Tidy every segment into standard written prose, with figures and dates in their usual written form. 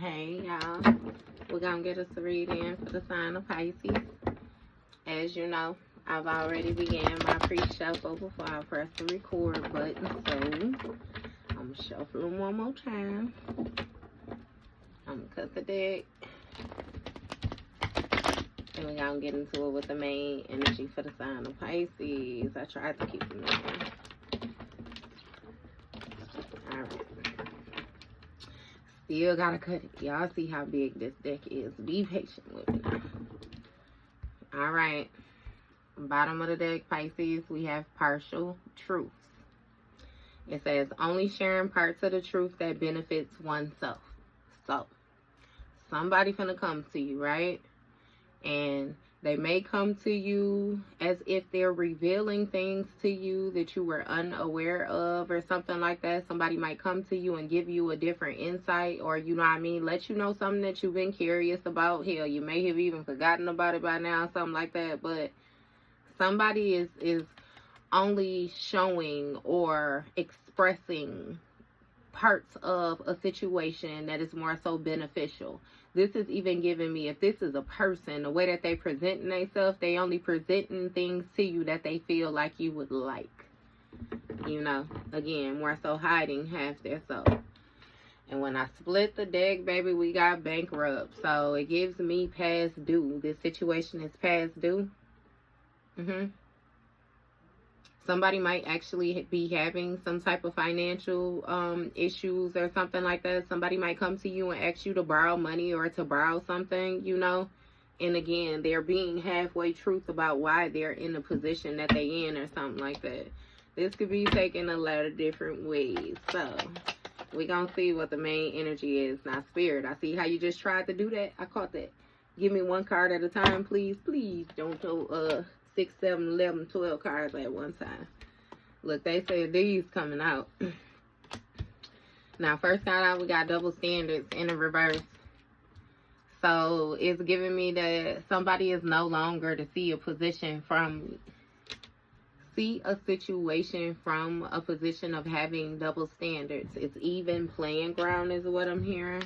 Hey y'all, we're gonna get us a reading for the sign of Pisces. As you know, I've already began my pre-shuffle before I press the record button, so I'm gonna shuffle them one more time. I'm gonna cut the deck, and we're gonna get into it with the main energy for the sign of Pisces. I tried to keep them in. Alright. Still gotta cut it. Y'all see how big this deck is. Be patient with me now. Alright. Bottom of the deck, Pisces, we have partial truths. It says, only sharing parts of the truth that benefits oneself. So, somebody finna come to you, right? And they may come to you as if they're revealing things to you that you were unaware of or something like that. Somebody might come to you and give you a different insight, or, you know what I mean, let you know something that you've been curious about. Hell, you may have even forgotten about it by now, something like that. But somebody is only showing or expressing parts of a situation that is more so beneficial. This is even giving me, if this is a person, the way that they presenting themselves, they only presenting things to you that they feel like you would like. You know, again, more so hiding half their soul. And when I split the deck, baby, we got bankrupt. So it gives me past due. This situation is past due. Somebody might actually be having some type of financial issues or something like that. Somebody might come to you and ask you to borrow money or to borrow something, you know. And again, they're being halfway truth about why they're in the position that they in or something like that. This could be taken a lot of different ways. So, we're going to see what the main energy is. Now, Spirit, I see how you just tried to do that. I caught that. Give me one card at a time, please. Please don't go 6, 7, 11, 12 cards at one time. Look, they said these coming out. Now, first card out, we got double standards in the reverse. So, it's giving me that somebody is no longer to see a situation from a position of having double standards. It's even playing ground is what I'm hearing.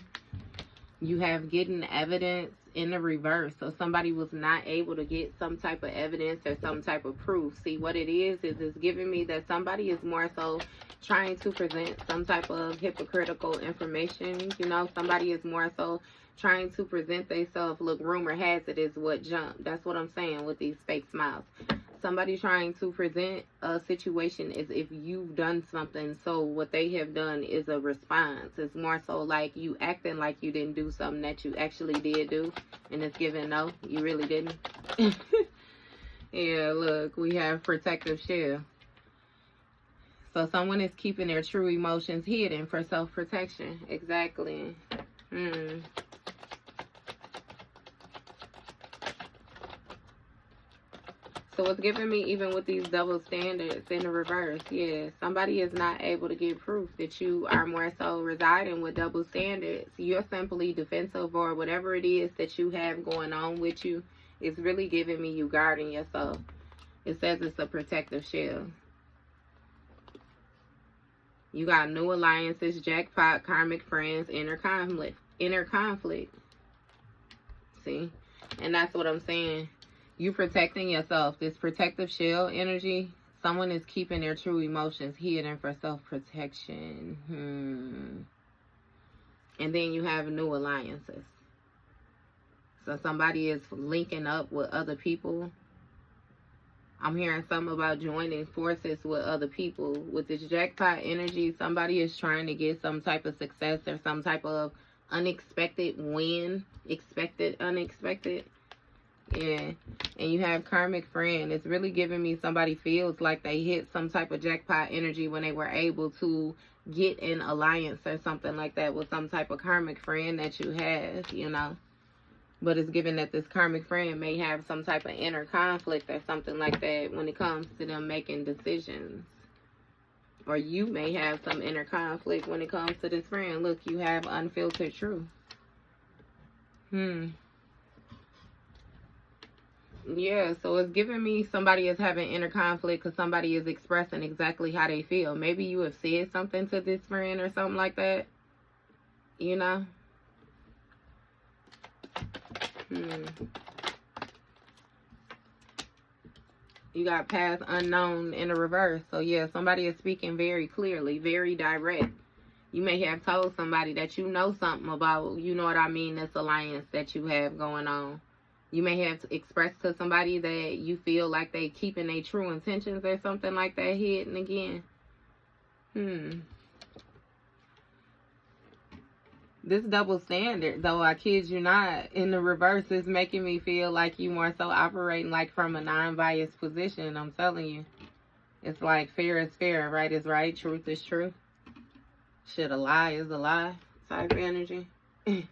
You have getting evidence in the reverse. So somebody was not able to get some type of evidence or some type of proof. See, what it is it's giving me that somebody is more so trying to present some type of hypocritical information. You know, somebody is more so trying to present themselves. Look, rumor has it is what jumped. That's what I'm saying with these fake smiles. Somebody trying to present a situation as if you've done something, so what they have done is a response. It's more so like you acting like you didn't do something that you actually did do, and it's given no, you really didn't. Yeah, look, we have protective shield. So someone is keeping their true emotions hidden for self-protection. Exactly. So it's giving me, even with these double standards in the reverse, yeah, somebody is not able to get proof that you are more so residing with double standards. You're simply defensive, or whatever it is that you have going on with you is really giving me you guarding yourself. It says it's a protective shield. You got new alliances, jackpot, karmic friends, inner conflict. See? And that's what I'm saying. You protecting yourself. This protective shield energy, someone is keeping their true emotions hidden for self-protection. And then you have new alliances. So somebody is linking up with other people. I'm hearing something about joining forces with other people. With this jackpot energy, somebody is trying to get some type of success or some type of unexpected win. Expected, unexpected. Yeah, and you have karmic friend. It's really giving me somebody feels like they hit some type of jackpot energy when they were able to get an alliance or something like that with some type of karmic friend that you have, you know. But it's given that this karmic friend may have some type of inner conflict or something like that when it comes to them making decisions. Or you may have some inner conflict when it comes to this friend. Look, you have unfiltered truth. Yeah, so it's giving me somebody is having inner conflict because somebody is expressing exactly how they feel. Maybe you have said something to this friend or something like that, you know. You got path unknown in the reverse. So yeah, somebody is speaking very clearly, very direct. You may have told somebody that you know something about, you know what I mean, this alliance that you have going on. You may have expressed to somebody that you feel like they keeping their true intentions or something like that hidden again. This double standard, though, I kid you not, in the reverse is making me feel like you more so operating like from a non-biased position. I'm telling you. It's like fair is fair, right is right, truth is true. Shit, a lie is a lie type energy. And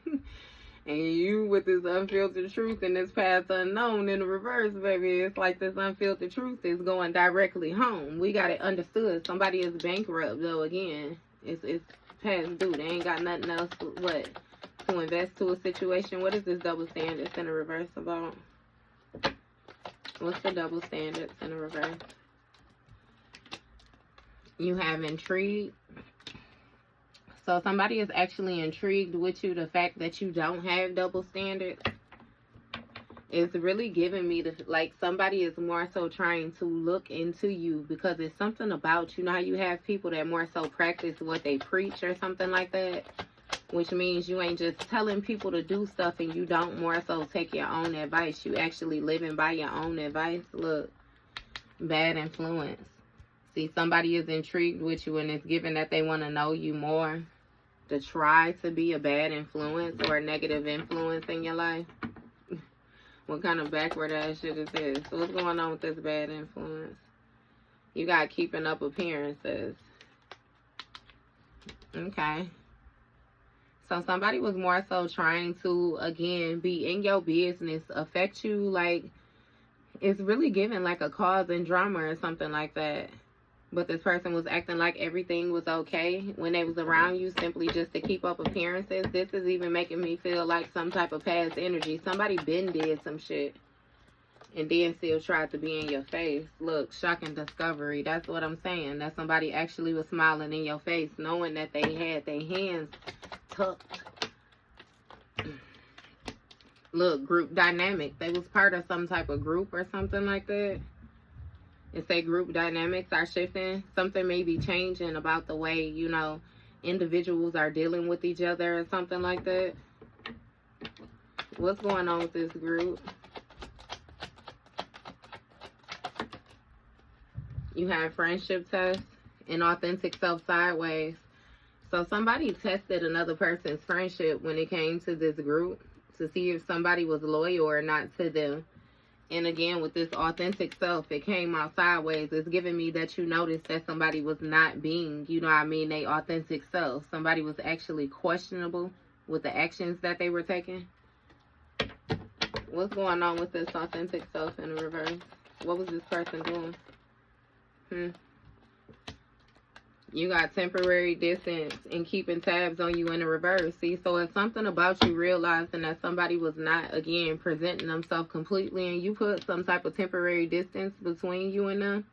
you with this unfiltered truth and this path unknown in the reverse, baby, it's like this unfiltered truth is going directly home. We got it understood. Somebody is bankrupt, though, again. It's past due. They ain't got nothing else to invest to a situation. What is this double standards in the reverse about? What's the double standards in the reverse? You have intrigue. So somebody is actually intrigued with you. The fact that you don't have double standards is really giving me like somebody is more so trying to look into you, because it's something about, you know how you have people that more so practice what they preach or something like that, which means you ain't just telling people to do stuff and you don't more so take your own advice. You actually living by your own advice. Look, bad influence. See, somebody is intrigued with you and it's given that they want to know you more, to try to be a bad influence or a negative influence in your life. What kind of backward ass shit is this? What's going on with this bad influence? You got keeping up appearances. Okay. So somebody was more so trying to, again, be in your business, affect you. Like, it's really giving like a cause and drama or something like that. But this person was acting like everything was okay when they was around you, simply just to keep up appearances. This is even making me feel like some type of past energy. Somebody been did some shit and then still tried to be in your face. Look, shocking discovery. That's what I'm saying. That somebody actually was smiling in your face, knowing that they had their hands tucked. Look, group dynamic. They was part of some type of group or something like that. And say group dynamics are shifting. Something may be changing about the way, you know, individuals are dealing with each other or something like that. What's going on with this group? You have friendship tests and authentic self sideways. So somebody tested another person's friendship when it came to this group to see if somebody was loyal or not to them. And again, with this authentic self, it came out sideways. It's giving me that you noticed that somebody was not being, you know what I mean, they authentic self. Somebody was actually questionable with the actions that they were taking. What's going on with this authentic self in the reverse? What was this person doing? You got temporary distance and keeping tabs on you in the reverse. See, so it's something about you realizing that somebody was not, again, presenting themselves completely, and you put some type of temporary distance between you and them.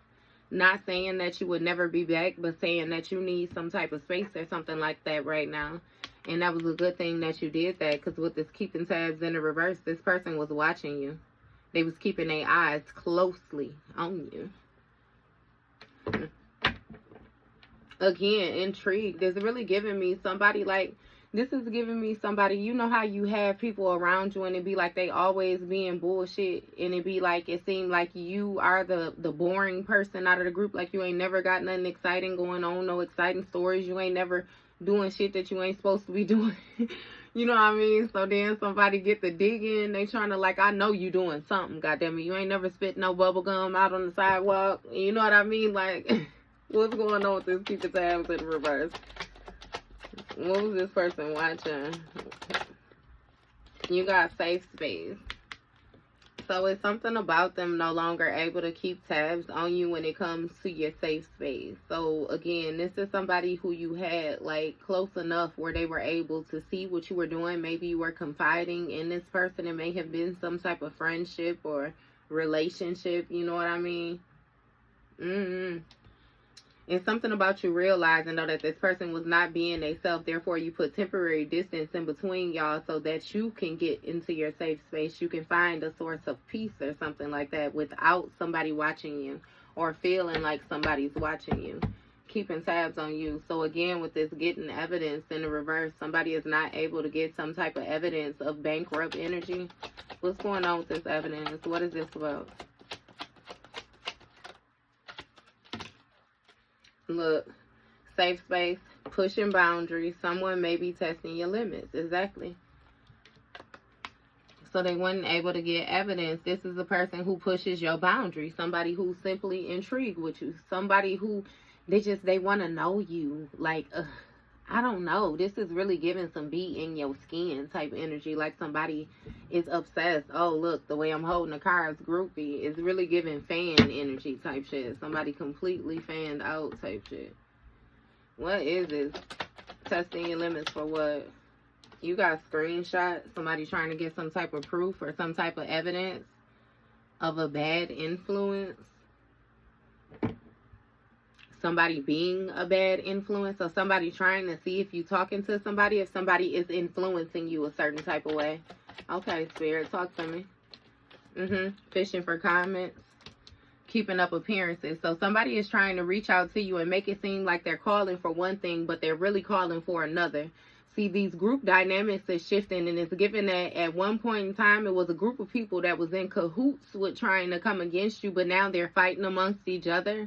Not saying that you would never be back, but saying that you need some type of space or something like that right now. And that was a good thing that you did that, because with this keeping tabs in the reverse, this person was watching you. They was keeping their eyes closely on you. Again, intrigued. It's really giving me somebody like, this is giving me somebody, you know how you have people around you and it be like they always being bullshit, and it be like, it seemed like you are the boring person out of the group, like you ain't never got nothing exciting going on, no exciting stories, you ain't never doing shit that you ain't supposed to be doing. You know what I mean? So then somebody get the dig in, they trying to like, I know you doing something, goddammit. You ain't never spit no bubble gum out on the sidewalk. You know what I mean? Like, what's going on with this keeping tabs in reverse? What was this person watching? You got safe space. So it's something about them no longer able to keep tabs on you when it comes to your safe space. So again, this is somebody who you had like close enough where they were able to see what you were doing. Maybe you were confiding in this person. It may have been some type of friendship or relationship. You know what I mean? It's something about you realizing, though, that this person was not being themselves. Therefore, you put temporary distance in between y'all so that you can get into your safe space. You can find a source of peace or something like that without somebody watching you or feeling like somebody's watching you, keeping tabs on you. So, again, with this getting evidence in the reverse, somebody is not able to get some type of evidence of bankrupt energy. What's going on with this evidence? What is this about? Look, safe space, pushing boundaries. Someone may be testing your limits. Exactly. So they weren't able to get evidence. This is a person who pushes your boundaries. Somebody who's simply intrigued with you. Somebody who they want to know you. Like, I don't know. This is really giving some be in your skin type energy. Like somebody is obsessed. Oh, look, the way I'm holding the cards, groupie. It's really giving fan energy type shit. Somebody completely fanned out type shit. What is this? Testing your limits for what? You got screenshots. Somebody trying to get some type of proof or some type of evidence of a bad influence. Somebody being a bad influence, or somebody trying to see if you talking to somebody, if somebody is influencing you a certain type of way. Okay, Spirit, talk to me. Fishing for comments. Keeping up appearances. So somebody is trying to reach out to you and make it seem like they're calling for one thing, but they're really calling for another. See, these group dynamics is shifting, and it's given that at one point in time, it was a group of people that was in cahoots with trying to come against you, but now they're fighting amongst each other.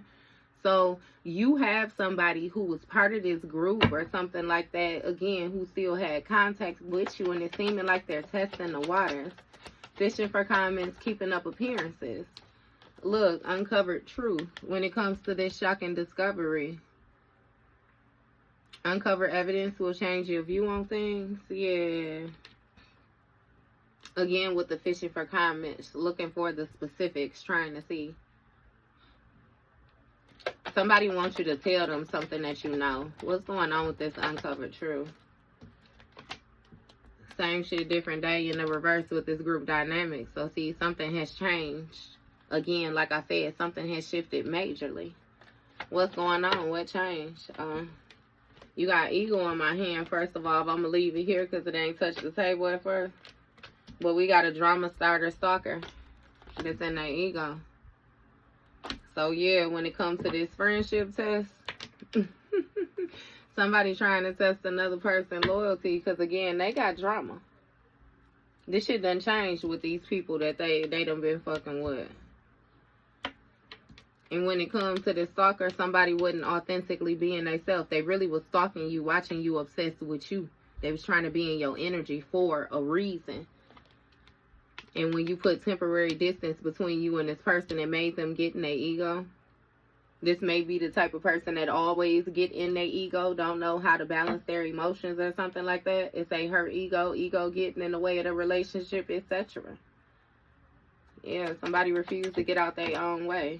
So you have somebody who was part of this group or something like that, again, who still had contact with you, and it's seeming like they're testing the waters. Fishing for comments, keeping up appearances. Look, uncovered truth when it comes to this shocking discovery. Uncover evidence will change your view on things. Yeah. Again, with the fishing for comments, looking for the specifics, trying to see. Somebody wants you to tell them something that you know. What's going on with this uncovered truth? Same shit, different day in the reverse with this group dynamic. So, see, something has changed. Again, like I said, something has shifted majorly. What's going on? What changed? You got ego in my hand, first of all. I'm going to leave it here because it ain't touched the table at first. But we got a drama starter stalker that's in their ego. So, yeah, when it comes to this friendship test, somebody trying to test another person's loyalty because, again, they got drama. This shit done changed with these people that they done been fucking with. And when it comes to this stalker, somebody wasn't authentically being themselves. They really was stalking you, watching you, obsessed with you. They was trying to be in your energy for a reason. And when you put temporary distance between you and this person, it made them get in their ego. This may be the type of person that always get in their ego, don't know how to balance their emotions or something like that. It's a her ego getting in the way of the relationship, etc. Yeah, somebody refused to get out their own way.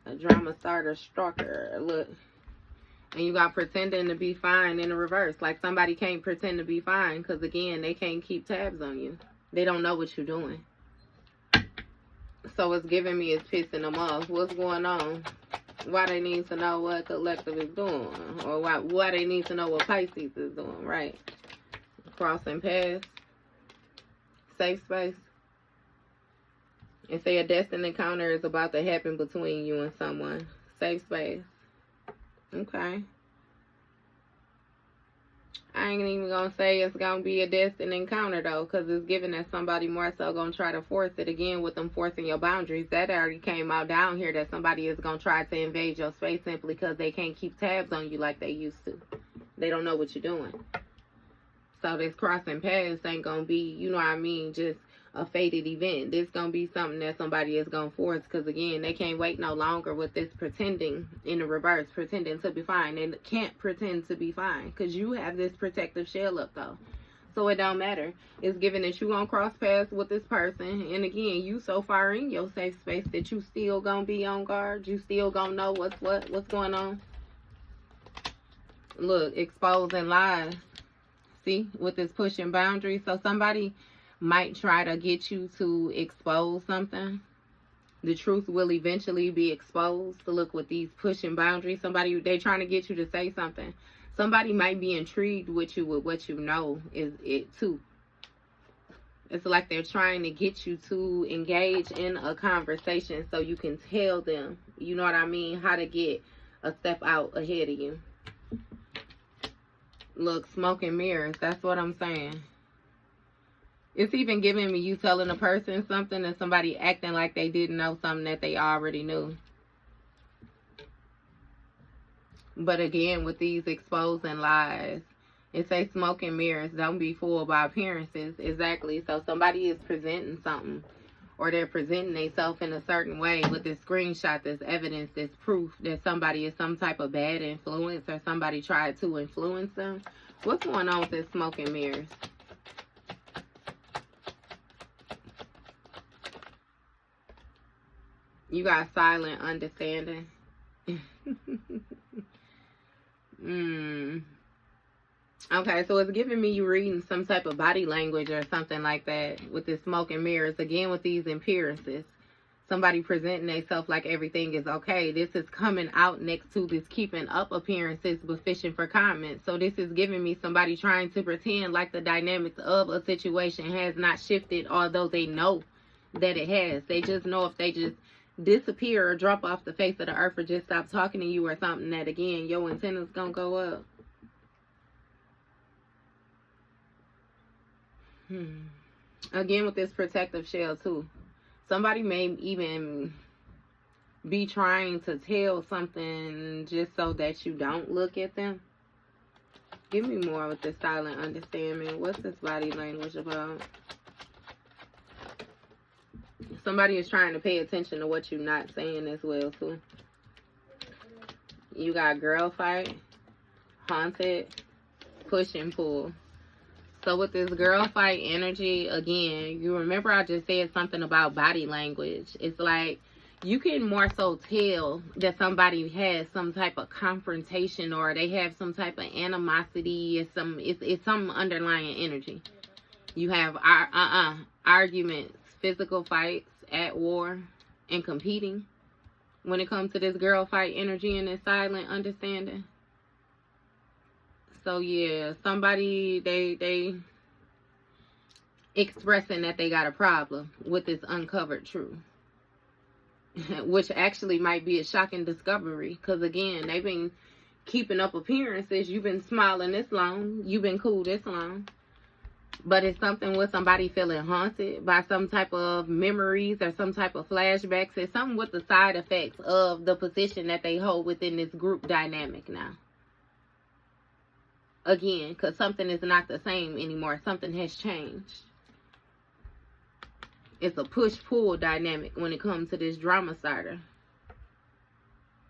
A drama starter stalker. Look. And you got pretending to be fine in the reverse. Like somebody can't pretend to be fine because, again, they can't keep tabs on you. They don't know what you're doing. So it's giving me it's pissing them off. What's going on? Why they need to know what collective is doing. Or why they need to know what Pisces is doing, right? Crossing paths. Safe space. And say a destined encounter is about to happen between you and someone. Safe space. Okay. I ain't even gonna say it's gonna be a destined encounter though, because it's given that somebody more so gonna try to force it. Again, with them forcing your boundaries, that already came out down here, that somebody is gonna try to invade your space simply because they can't keep tabs on you like they used to. They don't know what you're doing. So this crossing paths ain't gonna be, you know what I mean, just a fated event. This gonna be something that somebody is gonna force, because again, they can't wait no longer with this pretending in the reverse, pretending to be fine. They can't pretend to be fine because you have this protective shell up though, so it don't matter. It's given that you gonna cross paths with this person, and again, you so far in your safe space that you still gonna be on guard. You still gonna know what's going on. Look, exposing lies. See, with this pushing boundaries. So somebody might try to get you to expose something. The truth will eventually be exposed. To look with these pushing boundaries. Somebody, they trying to get you to say something. Somebody might be intrigued with you with what you know is it too. It's like they're trying to get you to engage in a conversation so you can tell them, you know what I mean, how to get a step out ahead of you. Look, smoke and mirrors, that's what I'm saying. It's even giving me you telling a person something and somebody acting like they didn't know something that they already knew. But again, with these exposing lies, it says smoke and mirrors. Don't be fooled by appearances. Exactly. So somebody is presenting something, or they're presenting themselves in a certain way with this screenshot, this evidence, this proof that somebody is some type of bad influence or somebody tried to influence them. What's going on with this smoke and mirrors? You got silent understanding. Okay, so it's giving me you reading some type of body language or something like that with this smoke and mirrors. Again, with these appearances. Somebody presenting themselves like everything is okay. This is coming out next to this keeping up appearances but fishing for comments. So this is giving me somebody trying to pretend like the dynamics of a situation has not shifted, although they know that it has. They just know if they just disappear or drop off the face of the earth or just stop talking to you or something, that again your antenna's gonna go up. Again with this protective shell too, somebody may even be trying to tell something just so that you don't look at them. Give me more with this silent understanding. What's this body language about? Somebody is trying to pay attention to what you're not saying as well, too. You got girl fight, haunted, push and pull. So with this girl fight energy, again, you remember I just said something about body language. It's like you can more so tell that somebody has some type of confrontation or they have some type of animosity. It's some underlying energy. You have arguments, physical fights, at war, and competing. When it comes to this girl fight energy and this silent understanding. So yeah, somebody they expressing that they got a problem with this uncovered truth. Which actually might be a shocking discovery. Because again, they've been keeping up appearances. You've been smiling this long. You've been cool this long. But it's something with somebody feeling haunted by some type of memories or some type of flashbacks. It's something with the side effects of the position that they hold within this group dynamic now. Again, because something is not the same anymore. Something has changed. It's a push-pull dynamic when it comes to this drama starter.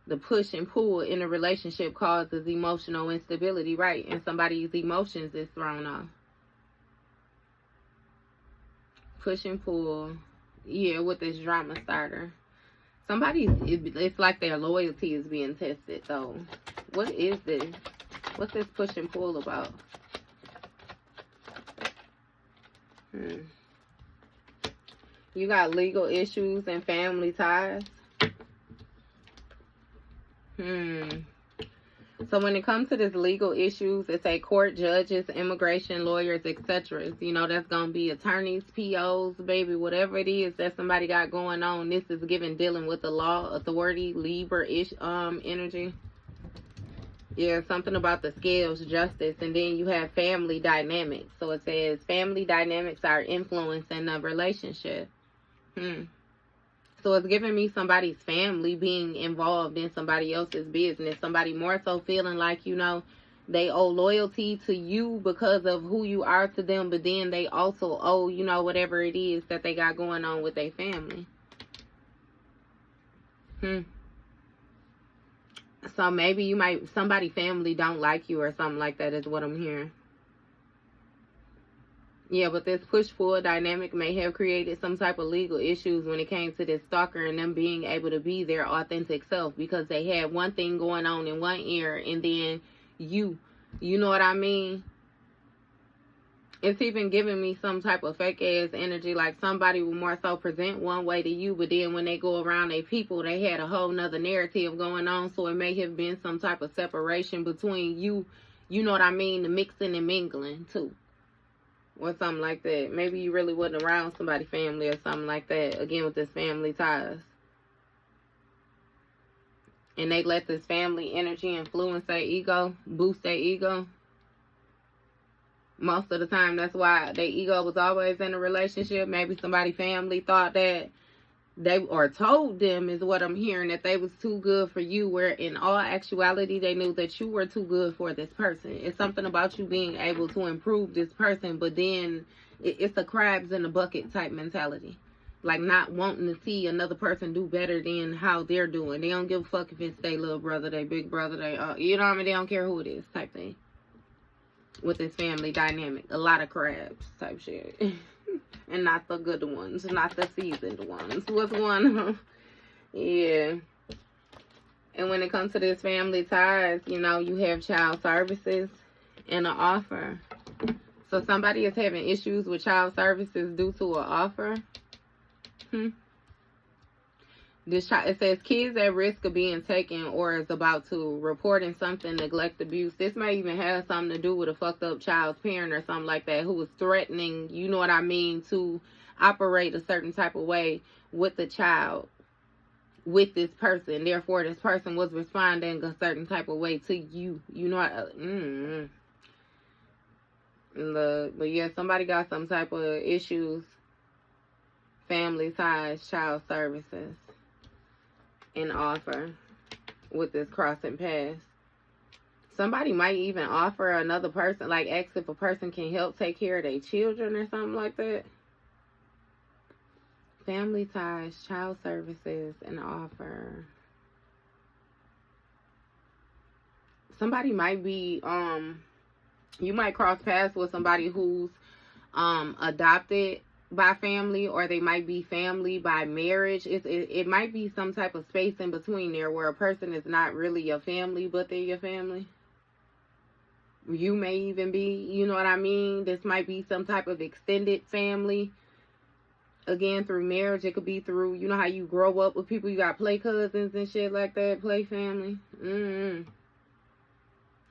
The push and pull in a relationship causes emotional instability, right? And somebody's emotions is thrown off. Push and pull. Yeah, with this drama starter. It's like their loyalty is being tested, though. What is this? What's this push and pull about? You got legal issues and family ties. So when it comes to this legal issues, it's a court, judges, immigration, lawyers, etc. You know, that's going to be attorneys, POs, baby, whatever it is that somebody got going on. This is given dealing with the law, authority, Libra-ish energy. Yeah, something about the scales, justice, and then you have family dynamics. So it says family dynamics are influencing the relationship. So it's giving me somebody's family being involved in somebody else's business. Somebody more so feeling like, you know, they owe loyalty to you because of who you are to them. But then they also owe, you know, whatever it is that they got going on with their family. So maybe somebody family don't like you or something like that is what I'm hearing. Yeah, but this push-pull dynamic may have created some type of legal issues when it came to this stalker and them being able to be their authentic self, because they had one thing going on in one ear and then you know what I mean? It's even giving me some type of fake ass energy, like somebody will more so present one way to you, but then when they go around their people, they had a whole nother narrative going on. So it may have been some type of separation between you, you know what I mean, the mixing and mingling too, or something like that. Maybe you really wasn't around somebody's family or something like that. Again, with this family ties, and they let this family energy influence their ego, boost their ego. Most of the time, that's why their ego was always in a relationship. Maybe somebody's family thought that they, or told them, is what I'm hearing, that they was too good for you, where in all actuality, they knew that you were too good for this person. It's something about you being able to improve this person, but then it's a crabs in a bucket type mentality. Like not wanting to see another person do better than how they're doing. They don't give a fuck if it's their little brother, their big brother, you know what I mean? They don't care who it is type thing. With this family dynamic, a lot of crabs type shit. And not the good ones, not the seasoned ones. What's going on? Yeah. And when it comes to this family ties, you know, you have child services and an offer. So somebody is having issues with child services due to an offer. This child, it says kids at risk of being taken or is about to reporting something, neglect, abuse. This may even have something to do with a fucked up child's parent or something like that, who was threatening, you know what I mean, to operate a certain type of way with the child, with this person. Therefore, this person was responding a certain type of way to you. You know, but yeah, somebody got some type of issues, family ties, child services, and offer with this crossing paths. Somebody might even offer another person, like ask if a person can help take care of their children or something like that. Family ties, child services, and offer. Somebody might be, you might cross paths with somebody who's adopted by family, or they might be family by marriage. It might be some type of space in between there where a person is not really your family, but they're your family. You may even be, you know what I mean? This might be some type of extended family. Again, through marriage. It could be through, you know how you grow up with people, you got play cousins and shit like that, play family.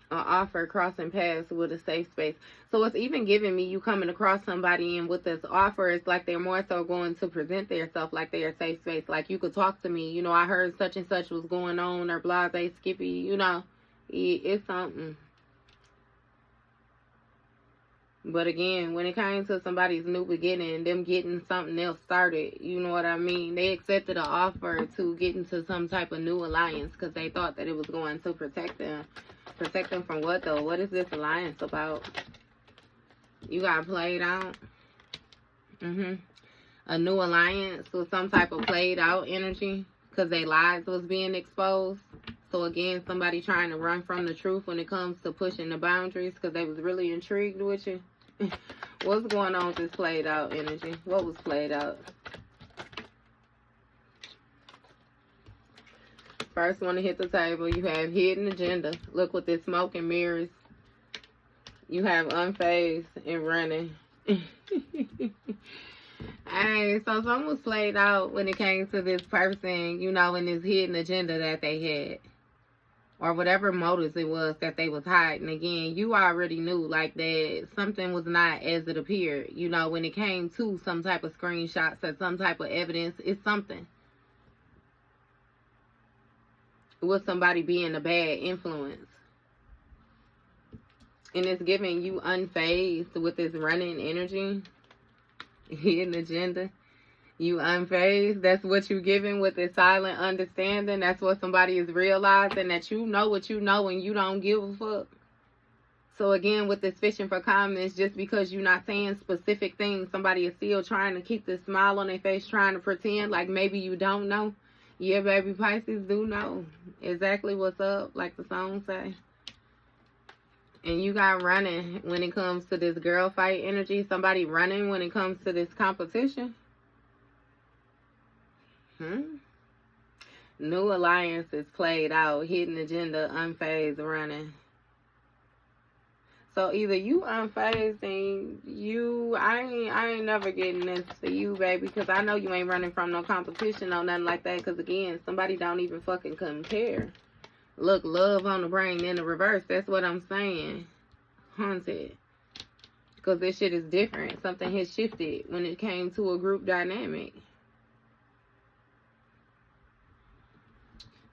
Offer crossing paths with a safe space. So it's even giving me you coming across somebody, and with this offer, it's like they're more so going to present themselves like they're a safe space. Like, you could talk to me, you know, I heard such and such was going on, or blase, skippy, you know, it's something. But again, when it came to somebody's new beginning, them getting something else started, you know what I mean? They accepted an offer to get into some type of new alliance because they thought that it was going to protect them. Protect them from what, though? What is this alliance about? You got played out. A new alliance with some type of played out energy because their lies was being exposed. So again, somebody trying to run from the truth when it comes to pushing the boundaries because they was really intrigued with you. What's going on with this played out energy? What was played out? First one to hit the table, you have hidden agenda. Look with this smoke and mirrors. You have unfazed and running. Hey, so something was played out when it came to this person, you know, in this hidden agenda that they had. Or whatever motives it was that they was hiding. Again, you already knew, like, that something was not as it appeared. You know, when it came to some type of screenshots or some type of evidence, it's something. With somebody being a bad influence. And it's giving you unfazed with this running energy. Hidden agenda. You unfazed. That's what you're giving with this silent understanding. That's what somebody is realizing, that you know what you know and you don't give a fuck. So again, with this fishing for comments, just because you're not saying specific things, somebody is still trying to keep this smile on their face, trying to pretend like maybe you don't know. Yeah, baby, Pisces do know exactly what's up, like the song say. And you got running when it comes to this girl fight energy. Somebody running when it comes to this competition. New alliance is played out. Hidden agenda, unfazed, running. So either you unfazed and I ain't never getting this for you, baby, because I know you ain't running from no competition or nothing like that. Because again, somebody don't even fucking compare. Look, love on the brain in the reverse. That's what I'm saying. Haunted. Because this shit is different. Something has shifted when it came to a group dynamic.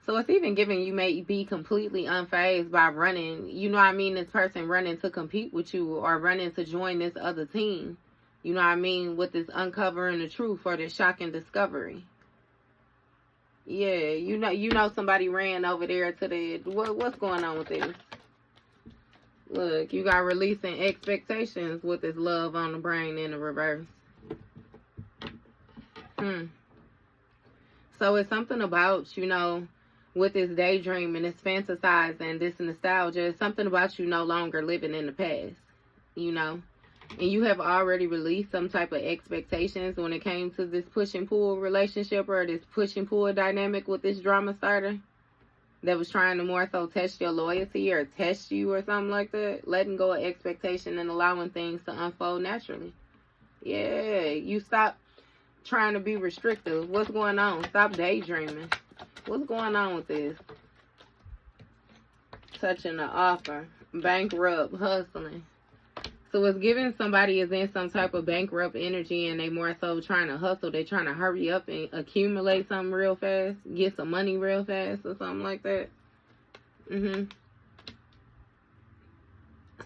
So it's even giving you may be completely unfazed by running. You know what I mean? This person running to compete with you or running to join this other team. You know what I mean? With this uncovering the truth or this shocking discovery. Yeah, you know somebody ran over there to the... What's going on with this? Look, you got releasing expectations with this love on the brain in the reverse. So it's something about, you know, with this daydreaming, this fantasizing, this nostalgia, it's something about you no longer living in the past, you know. And you have already released some type of expectations when it came to this push and pull relationship or this push and pull dynamic with this drama starter that was trying to more so test your loyalty or test you or something like that. Letting go of expectation and allowing things to unfold naturally. Yeah, you stop trying to be restrictive. What's going on? Stop daydreaming. What's going on with this? Touching the offer. Bankrupt. Hustling. So it's giving somebody is in some type of bankrupt energy and they more so trying to hustle. They trying to hurry up and accumulate something real fast. Get some money real fast or something like that.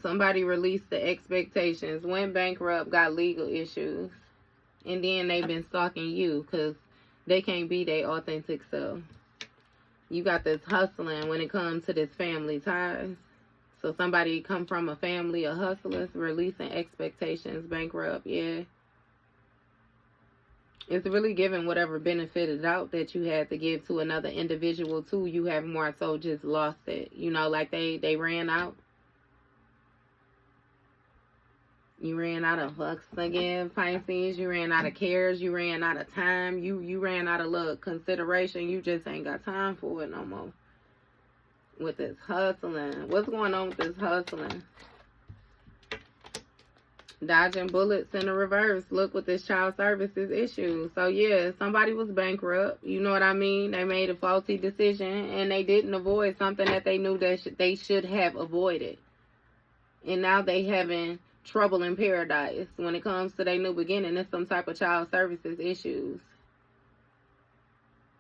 Somebody released the expectations. Went bankrupt. Got legal issues. And then they've been stalking you because they can't be their authentic self. You got this hustling when it comes to this family ties. So somebody come from a family of hustlers, releasing expectations, bankrupt, yeah. It's really giving whatever benefited out that you had to give to another individual too. You have more so just lost it. You know, like they ran out. You ran out of fucks again, Pisces. You ran out of cares. You ran out of time. You ran out of look, consideration. You just ain't got time for it no more. With this hustling. What's going on with this hustling? Dodging bullets in the reverse. Look with this child services issue. So yeah, somebody was bankrupt. You know what I mean? They made a faulty decision and they didn't avoid something that they knew that they should have avoided. And now they having trouble in paradise when it comes to their new beginning. It's some type of child services issues.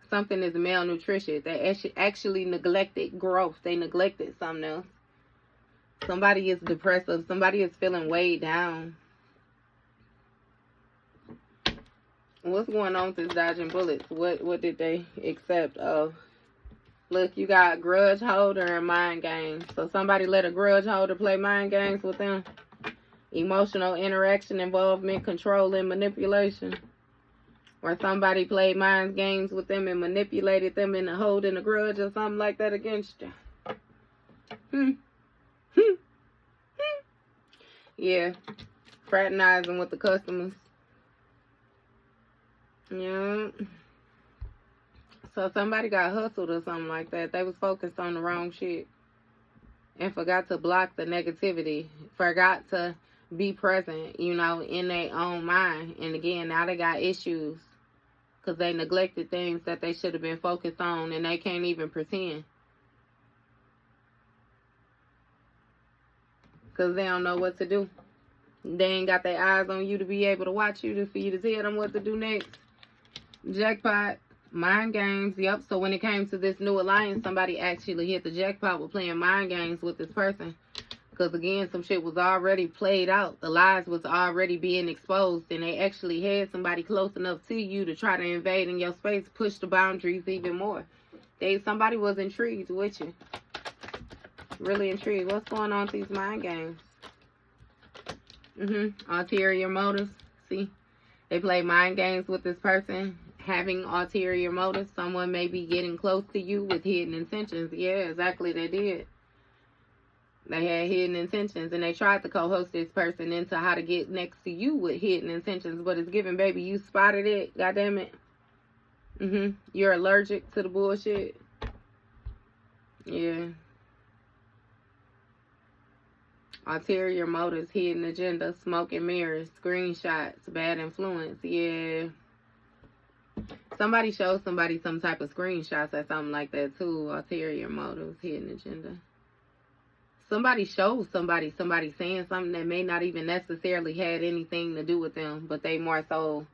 Something is malnutrition. They actually neglected growth. They neglected something else. Somebody is depressive. Somebody is feeling weighed down. What's going on with this dodging bullets? What did they accept of? Look, you got grudge holder and mind games. So somebody let a grudge holder play mind games with them. Emotional interaction, involvement, control, and manipulation. Or somebody played mind games with them and manipulated them into holding a grudge or something like that against you. Yeah. Fraternizing with the customers. Yeah. So somebody got hustled or something like that. They was focused on the wrong shit. And forgot to block the negativity. Forgot to be present, you know, in their own mind. And again, now they got issues. Because they neglected things that they should have been focused on. And they can't even pretend. Because they don't know what to do. They ain't got their eyes on you to be able to watch you, for you to tell them what to do next. Jackpot. Mind games. Yep. So when it came to this new alliance, somebody actually hit the jackpot with playing mind games with this person. Because again, some shit was already played out. The lies was already being exposed. And they actually had somebody close enough to you to try to invade in your space, push the boundaries even more. Somebody was intrigued with you. Really intrigued. What's going on with these mind games? Ulterior motives. See? They play mind games with this person. Having ulterior motives. Someone may be getting close to you with hidden intentions. Yeah, exactly. They did. They had hidden intentions, and they tried to co-host this person into how to get next to you with hidden intentions, but it's given, baby, you spotted it, goddamn it. You're allergic to the bullshit. Yeah. Ulterior motives, hidden agenda, smoke and mirrors, screenshots, bad influence. Yeah. Somebody shows somebody some type of screenshots or something like that too. Ulterior motives, hidden agenda. Somebody shows somebody saying something that may not even necessarily had anything to do with them, but they more so,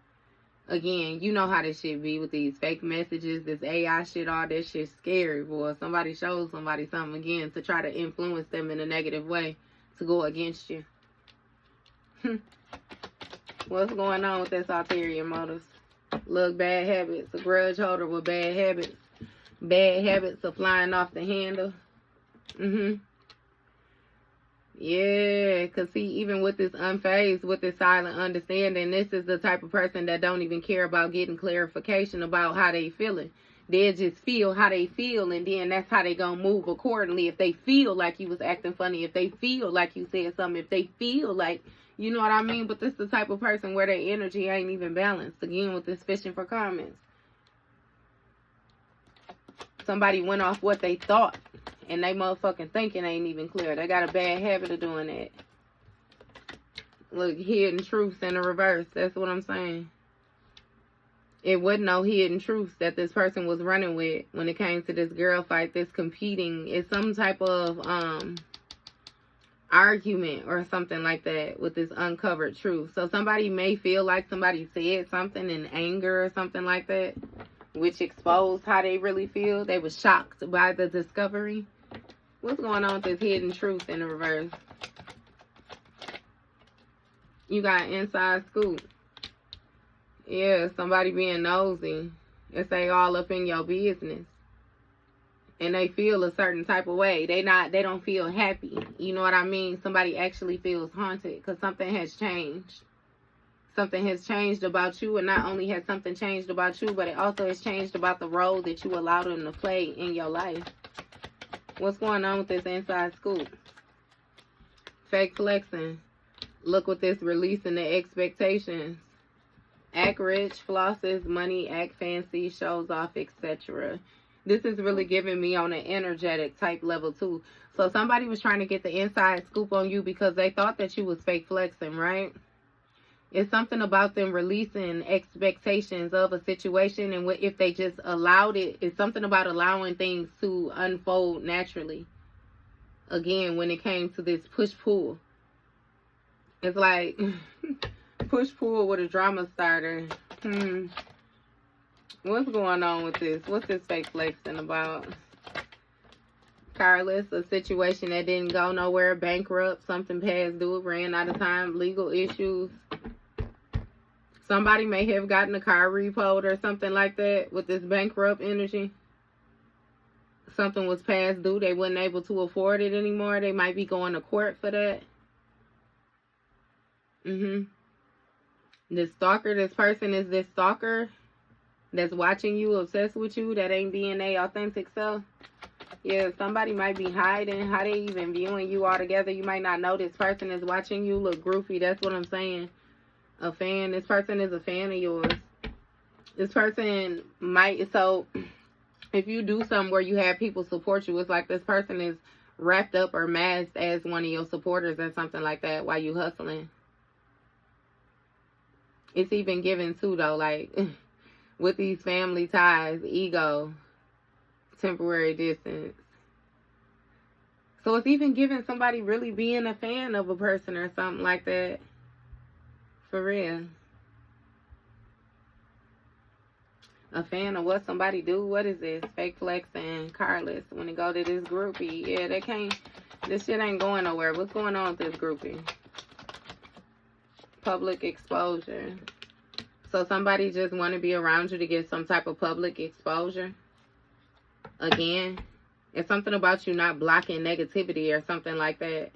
again, you know how this shit be with these fake messages, this AI shit, all this shit's scary, boy. Somebody shows somebody something, again, to try to influence them in a negative way, to go against you. What's going on with this ulterior motives? Look, bad habits, a grudge holder with bad habits. Bad habits of flying off the handle. Yeah, because see, even with this unfazed, with this silent understanding, this is the type of person that don't even care about getting clarification about how they feeling. They'll just feel how they feel, and then that's how they gonna move accordingly. If they feel like you was acting funny, if they feel like you said something, if they feel like, you know what I mean? But this is the type of person where their energy ain't even balanced. Again, with this fishing for comments. Somebody went off what they thought, and they motherfucking thinking ain't even clear. They got a bad habit of doing that. Look, hidden truths in the reverse. That's what I'm saying. It wasn't no hidden truths that this person was running with when it came to this girl fight, this competing. It's some type of argument or something like that with this uncovered truth. So somebody may feel like somebody said something in anger or something like that, which exposed how they really feel. They were shocked by the discovery. What's going on with this hidden truth in the reverse? You got inside scoop. Yeah, somebody being nosy. It's they all up in your business. And they feel a certain type of way. They don't feel happy. You know what I mean? Somebody actually feels haunted because something has changed. Something has changed about you, and not only has something changed about you, but it also has changed about the role that you allow them to play in your life. What's going on with this inside scoop? Fake flexing. Look with this releasing the expectations. Act rich, flosses, money, act fancy, shows off, etc. This is really giving me on an energetic type level too. So somebody was trying to get the inside scoop on you because they thought that you was fake flexing, right? It's something about them releasing expectations of a situation, and if they just allowed it, it's something about allowing things to unfold naturally. Again, when it came to this push-pull. It's like push-pull with a drama starter. What's going on with this? What's this fake flexing about? Careless, a situation that didn't go nowhere, bankrupt, something past due, ran out of time, legal issues. Somebody may have gotten a car repoed or something like that with this bankrupt energy. Something was past due. They weren't able to afford it anymore. They might be going to court for that. This stalker, this person is this stalker that's watching you, obsessed with you, that ain't being their authentic self. Yeah, somebody might be hiding how they even viewing you altogether. You might not know this person is watching you look groupie. That's what I'm saying. A fan. This person is a fan of yours. This person might, so if you do something where you have people support you, it's like this person is wrapped up or masked as one of your supporters or something like that while you hustling. It's even given too though, like with these family ties, ego, temporary distance. So it's even giving somebody really being a fan of a person or something like that. For real. A fan of what somebody do? What is this? Fake flex and careless. When it go to this groupie. Yeah, they can't. This shit ain't going nowhere. What's going on with this groupie? Public exposure. So somebody just want to be around you to get some type of public exposure. Again, it's something about you not blocking negativity or something like that.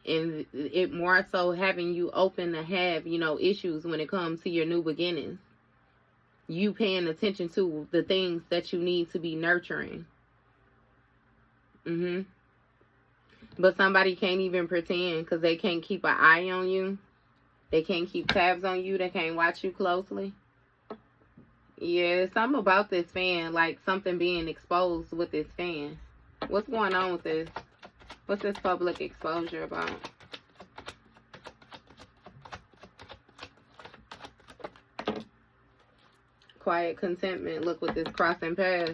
And it more so having you open to have, you know, issues when it comes to your new beginnings. You paying attention to the things that you need to be nurturing. But somebody can't even pretend because they can't keep an eye on you. They can't keep tabs on you. They can't watch you closely. Yeah, something about this fan, like something being exposed with this fan. What's going on with this? What's this public exposure about? Quiet contentment. Look with this crossing paths.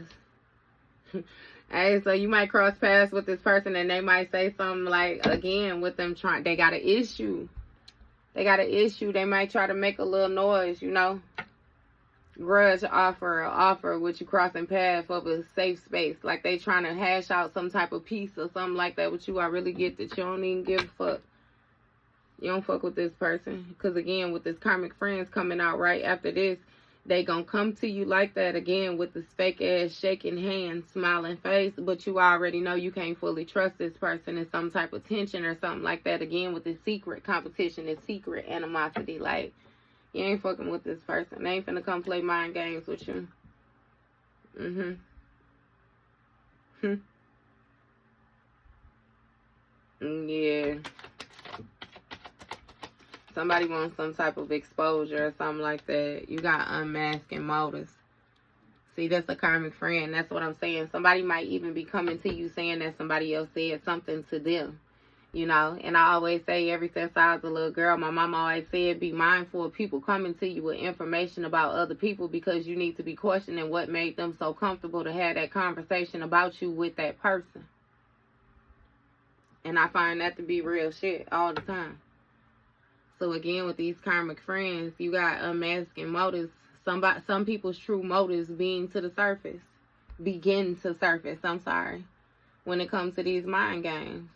Hey, so you might cross paths with this person and they might say something like, again, with them trying, they got an issue. They got an issue. They might try to make a little noise, you know. Grudge offer with you crossing paths of a safe space. Like they trying to hash out some type of peace or something like that with you. I really get that you don't even give a fuck. You don't fuck with this person. Because again, with this karmic friends coming out right after this, they gonna come to you like that again with this fake ass shaking hand, smiling face, but you already know you can't fully trust this person in some type of tension or something like that. Again, with this secret competition, this secret animosity, like you ain't fucking with this person. They ain't finna come play mind games with you. Yeah. Somebody wants some type of exposure or something like that. You got unmasking motives. See, that's a karmic friend. That's what I'm saying. Somebody might even be coming to you saying that somebody else said something to them. You know, and I always say, ever since I was a little girl, my mom always said, be mindful of people coming to you with information about other people, because you need to be questioning what made them so comfortable to have that conversation about you with that person. And I find that to be real shit all the time. So again, with these karmic friends, you got unmasking motives. Some people's true motives begin to surface, when it comes to these mind games.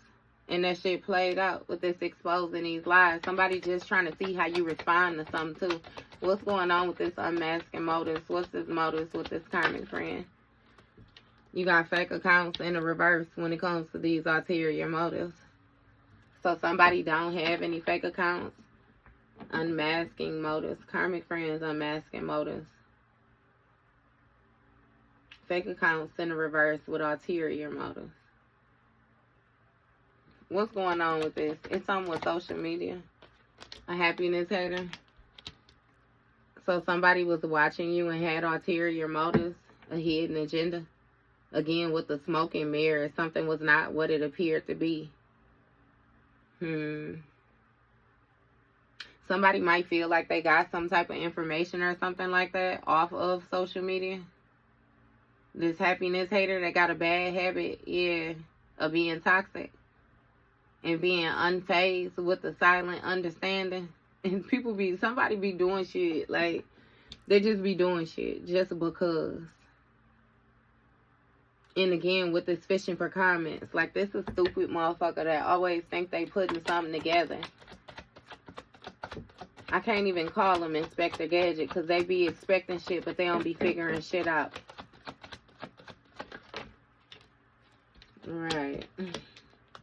And that shit played out with this exposing these lies. Somebody just trying to see how you respond to something too. What's going on with this unmasking motives? What's this motives with this karmic friend? You got fake accounts in the reverse when it comes to these ulterior motives. So somebody don't have any fake accounts. Unmasking motives. Karmic friends unmasking motives. Fake accounts in the reverse with ulterior motives. What's going on with this? It's something with social media. A happiness hater. So somebody was watching you and had ulterior motives, a hidden agenda. Again, with the smoke and mirror, something was not what it appeared to be. Somebody might feel like they got some type of information or something like that off of social media. This happiness hater that got a bad habit, of being toxic and being unfazed with the silent understanding. And somebody be doing shit, like, they just be doing shit just because. And again, with this fishing for comments, like, this is a stupid motherfucker that always think they putting something together. I can't even call them Inspector Gadget, because they be expecting shit, but they don't be figuring shit out. Right.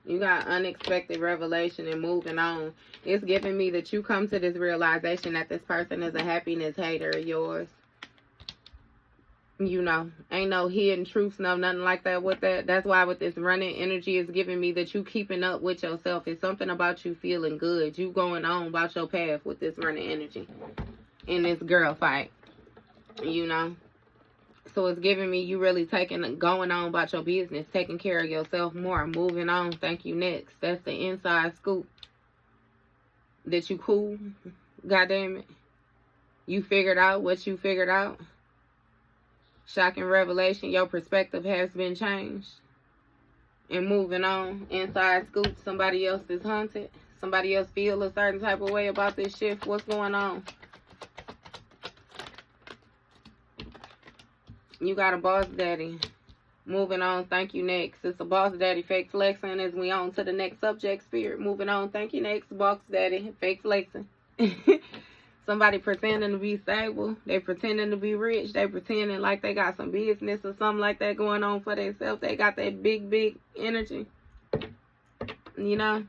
You got unexpected revelation and moving on. It's giving me that you come to this realization that this person is a happiness hater of yours. You know, ain't no hidden truths, no nothing like that with that. That's why with this running energy, it's giving me that you keeping up with yourself. It's something about you feeling good. You going on about your path with this running energy in this girl fight, you know. So it's giving me you really going on about your business, taking care of yourself more, moving on. Thank you, next. That's the inside scoop. That you cool. God damn it. You figured out what you figured out. Shocking revelation, your perspective has been changed. And moving on, inside scoop, somebody else is haunted. Somebody else feel a certain type of way about this shift. What's going on? You got a boss daddy. Moving on, thank you, next. It's a boss daddy, fake flexing, as we on to the next subject, spirit. Moving on, thank you, next. Boss daddy, fake flexing. Somebody pretending to be stable. They pretending to be rich. They pretending like they got some business or something like that going on for themselves. They got that big, big energy. You know?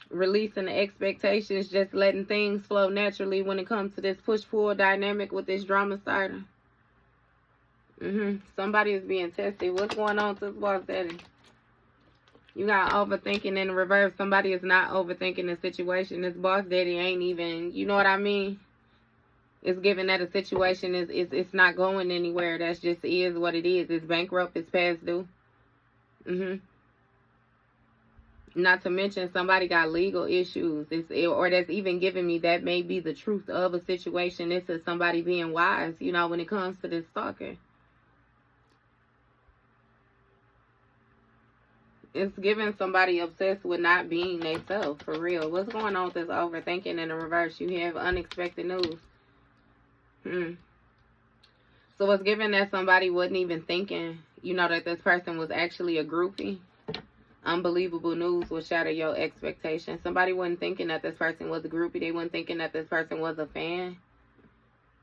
Releasing the expectations, just letting things flow naturally when it comes to this push-pull dynamic with this drama starter. Somebody is being tested. What's going on to this boss daddy? You got overthinking in the reverse. Somebody is not overthinking the situation. This boss daddy ain't even, you know what I mean? It's given that a situation it's not going anywhere. That's just is what it is. It's bankrupt. It's past due. Not to mention somebody got legal issues. Or that's even giving me that may be the truth of a situation. This is somebody being wise, you know, when it comes to this stalker. It's giving somebody obsessed with not being themselves, for real. What's going on with this overthinking in the reverse? You have unexpected news. So it's giving that somebody wasn't even thinking, you know, that this person was actually a groupie. Unbelievable news will shatter your expectations. Somebody wasn't thinking that this person was a groupie. They weren't thinking that this person was a fan.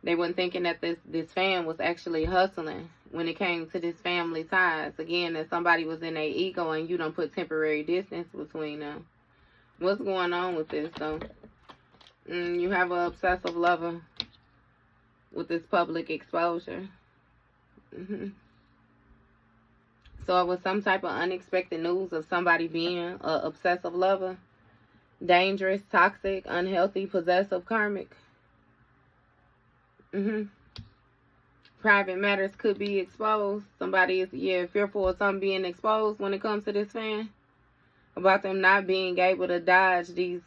They weren't thinking that this fan was actually hustling when it came to this family ties. Again, that somebody was in their ego and you don't put temporary distance between them. What's going on with this, though? You have an obsessive lover with this public exposure. So it was some type of unexpected news of somebody being an obsessive lover. Dangerous, toxic, unhealthy, possessive, karmic. Private matters could be exposed. Somebody is, fearful of something being exposed when it comes to this fan. About them not being able to dodge these,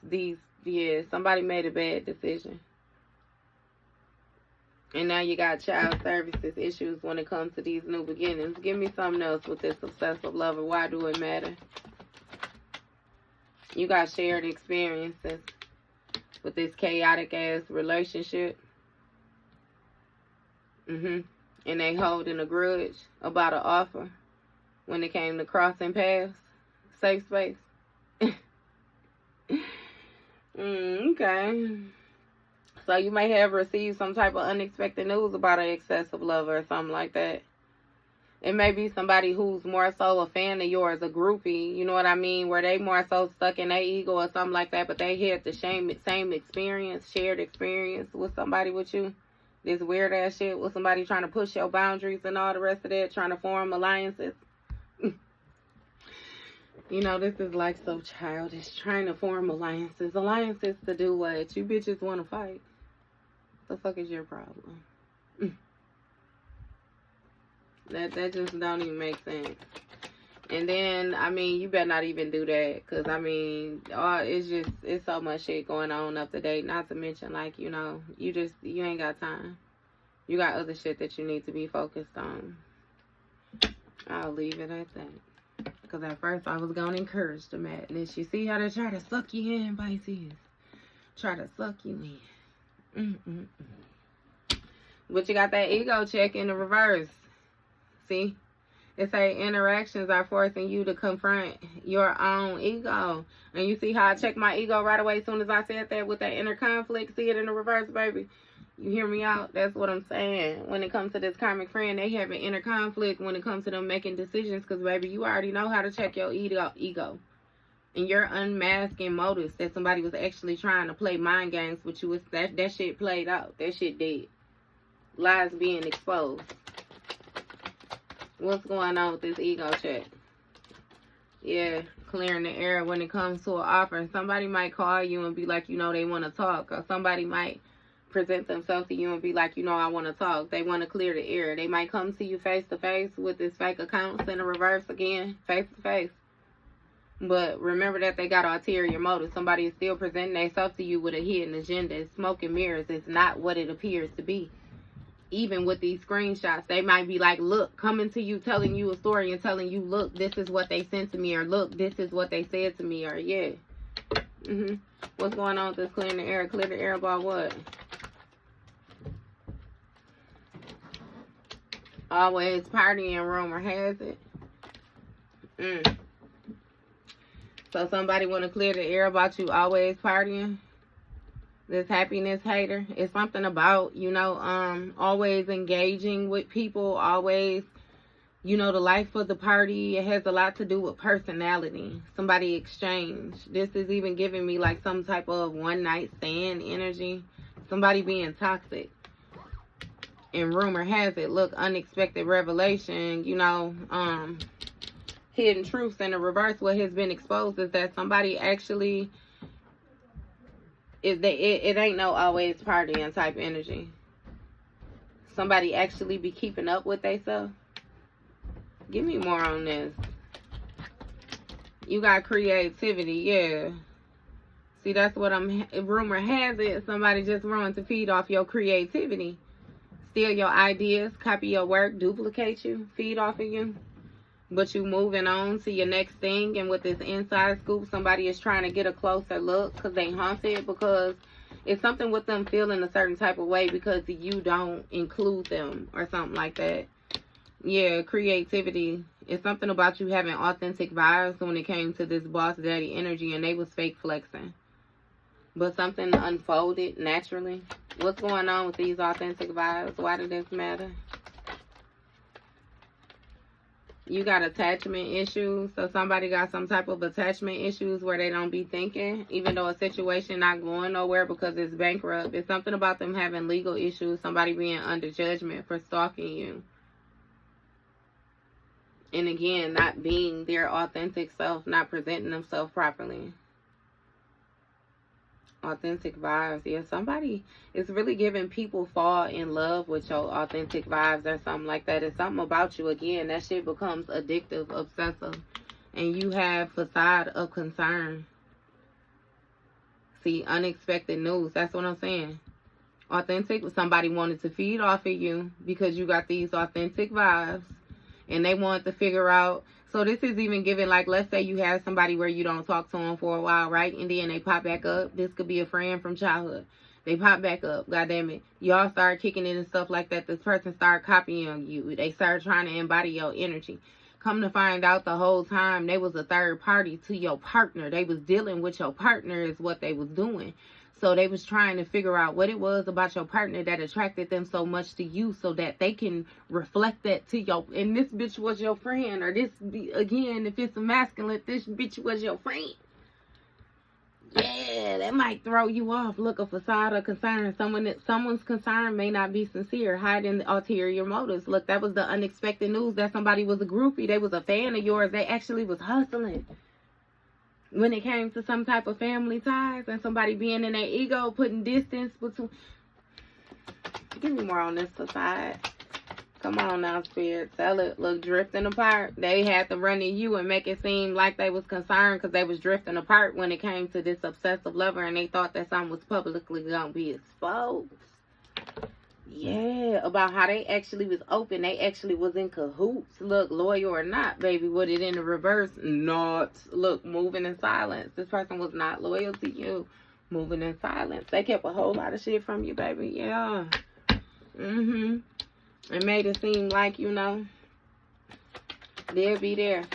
somebody made a bad decision. And now you got child services issues when it comes to these new beginnings. Give me something else with this obsessive lover. Why do it matter? You got shared experiences with this chaotic ass relationship. And they holding a grudge about an offer when it came to crossing paths. Safe space. Okay. So you may have received some type of unexpected news about an excessive lover or something like that. It may be somebody who's more so a fan of yours, a groupie, you know what I mean? Where they more so stuck in their ego or something like that, but they had the same experience, shared experience with somebody with you. This weird ass shit with somebody trying to push your boundaries and all the rest of that, trying to form alliances. You know, this is like so childish, trying to form alliances. Alliances to do what? You bitches want to fight. The fuck is your problem? That just don't even make sense. And then, I mean, you better not even do that. Because, I mean, it's so much shit going on up to date. Not to mention, like, you know, you ain't got time. You got other shit that you need to be focused on. I'll leave it at that. Because at first I was going to encourage the madness. You see how they try to suck you in, Pisces? Try to suck you in. But you got that ego check in the reverse. See? It say interactions are forcing you to confront your own ego. And you see how I checked my ego right away as soon as I said that with that inner conflict? See it in the reverse, baby? You hear me out? That's what I'm saying. When it comes to this karmic friend, they have an inner conflict when it comes to them making decisions. Because, baby, you already know how to check your ego. And you're unmasking motives that somebody was actually trying to play mind games with you. That shit played out. That shit dead. Lies being exposed. What's going on with this ego check? Yeah, clearing the air when it comes to an offer. Somebody might call you and be like, you know, they want to talk. Or somebody might present themselves to you and be like, you know, I want to talk. They want to clear the air. They might come to you face to face with this fake account in the reverse again, face to face. But remember that they got ulterior motives. Somebody is still presenting themselves to you with a hidden agenda. It's smoke and mirrors. It's not what it appears to be. Even with these screenshots, they might be like, look, coming to you, telling you a story and telling you, look, this is what they sent to me, or look, this is what they said to me, or yeah. What's going on with this clearing the air? Clear the air about what? Always partying, rumor has it. So somebody want to clear the air about you always partying? This happiness hater. It's something about, you know, always engaging with people, always, you know, the life of the party. It has a lot to do with personality. Somebody exchange. This is even giving me like some type of one night stand energy. Somebody being toxic. And rumor has it, look, unexpected revelation, you know, hidden truths in the reverse. What has been exposed is that somebody actually, it ain't no always partying type energy. Somebody actually be keeping up with themselves. Give me more on this. You got creativity, yeah. See, that's what rumor has it. Somebody just wanting to feed off your creativity. Steal your ideas, copy your work, duplicate you, feed off of you. But you moving on to your next thing. And with this inside scoop, somebody is trying to get a closer look because they haunted, because it's something with them feeling a certain type of way because you don't include them or something like that. Yeah, creativity. It's something about you having authentic vibes when it came to this boss daddy energy, and they was fake flexing. But something unfolded naturally. What's going on with these authentic vibes? Why does this matter? You got attachment issues. So somebody got some type of attachment issues where they don't be thinking, even though a situation not going nowhere because it's bankrupt. It's something about them having legal issues. Somebody being under judgment for stalking you. And again, not being their authentic self, not presenting themselves properly. Authentic vibes. Yeah, somebody is really giving people fall in love with your authentic vibes or something like that. It's something about you. Again, that shit becomes addictive, obsessive. And you have facade of concern. See, unexpected news. That's what I'm saying. Authentic. Somebody wanted to feed off of you because you got these authentic vibes. And they want to figure out. So this is even giving, like, let's say you have somebody where you don't talk to them for a while, right? And then they pop back up. This could be a friend from childhood. They pop back up. God damn it. Y'all start kicking in and stuff like that. This person start copying you. They start trying to embody your energy. Come to find out the whole time they was a third party to your partner. They was dealing with your partner is what they was doing. So they was trying to figure out what it was about your partner that attracted them so much to you so that they can reflect that to your... And this bitch was your friend. Or this, again, if it's a masculine, this bitch was your friend. Yeah, that might throw you off. Look, a facade of concern. Someone's concern may not be sincere, hiding the ulterior motives. Look, that was the unexpected news that somebody was a groupie. They was a fan of yours. They actually was hustling. When it came to some type of family ties and somebody being in their ego, putting distance between... Give me more on this facade. Come on now, Spirit. Tell it. Look, drifting apart. They had to run to you and make it seem like they was concerned because they was drifting apart when it came to this obsessive lover, and they thought that something was publicly going to be exposed. Yeah, about how they actually was open. They actually was in cahoots. Look, loyal or not, baby. With it in the reverse, not. Look, moving in silence. This person was not loyal to you. Moving in silence. They kept a whole lot of shit from you, baby. Yeah. It made it seem like, you know, they'll be there.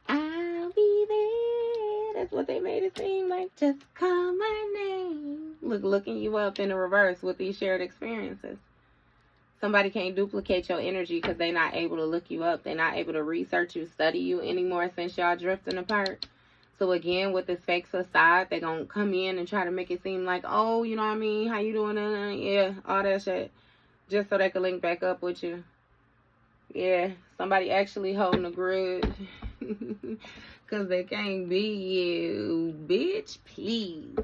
I'll be there. That's what they made it seem like. Just call my name. Look, looking you up in the reverse with these shared experiences. Somebody can't duplicate your energy because they're not able to look you up. They're not able to research you, study you anymore since y'all drifting apart. So again, with this fake facade, they're going to come in and try to make it seem like, oh, you know what I mean? How you doing? Yeah, all that shit. Just so they can link back up with you. Yeah, somebody actually holding a grudge. Because they can't be you. Bitch, please.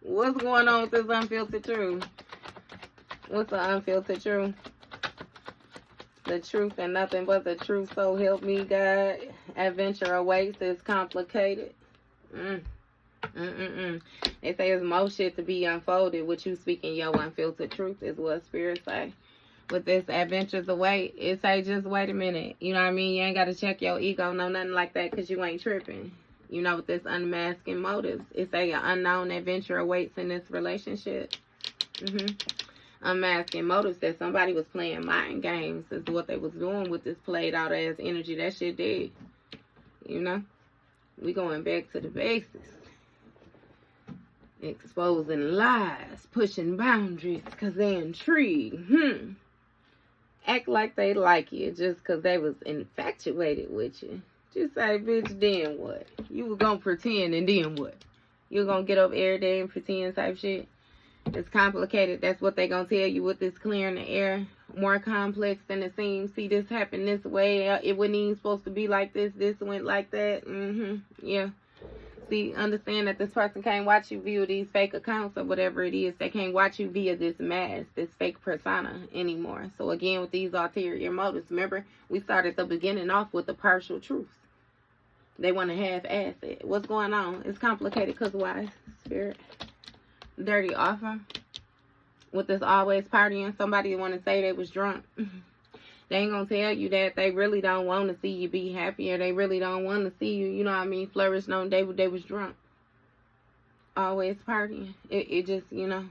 What's going on with this unfiltered truth? What's the unfiltered truth? The truth and nothing but the truth, so help me God. Adventure awaits. Is complicated. They say there's more shit to be unfolded. What you speaking your unfiltered truth is what spirits say. With this adventures away, it say just wait a minute. You know what I mean? You ain't got to check your ego, no nothing like that, because you ain't tripping. You know, with this unmasking motives, it say an unknown adventure awaits in this relationship. Unmasking motives that somebody was playing mind games is what they was doing with this played out as energy. That shit did. You know? We going back to the basics. Exposing lies, pushing boundaries because they intrigue. Act like they like you just because they was infatuated with you. Just say, bitch, then what? You was going to pretend and then what? You going to get up every day and pretend type shit? It's complicated. That's what they going to tell you with this clearing the air. More complex than it seems. See, this happened this way. It wasn't even supposed to be like this. This went like that. Yeah. See, understand that this person can't watch you via these fake accounts or whatever it is. They can't watch you via this mask, this fake persona anymore. So again, with these ulterior motives, remember, we started the beginning off with the partial truth. They want to half-ass it. What's going on? It's complicated because why? Spirit. Dirty offer. With this always partying. Somebody want to say they was drunk. They ain't going to tell you that they really don't want to see you be happy, or they really don't want to see you, you know what I mean, flourish on day they was drunk. Always partying. It just, you know.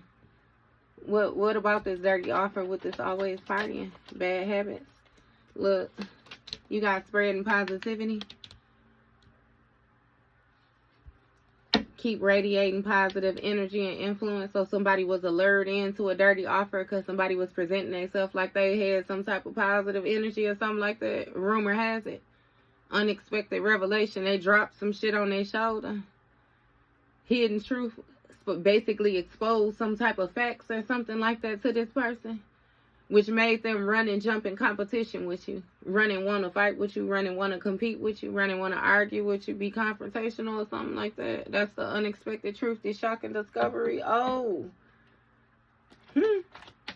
What about this dirty offer with this always partying? Bad habits. Look, you got spreading positivity. Keep radiating positive energy and influence. So somebody was allured into a dirty offer because somebody was presenting themselves like they had some type of positive energy or something like that. Rumor has it. Unexpected revelation. They dropped some shit on their shoulder. Hidden truth. But basically expose some type of facts or something like that to this person. Which made them run and jump in competition with you. Run and want to fight with you. Run and want to compete with you. Run and want to argue with you. Be confrontational or something like that. That's the unexpected truth. The shocking discovery. Oh.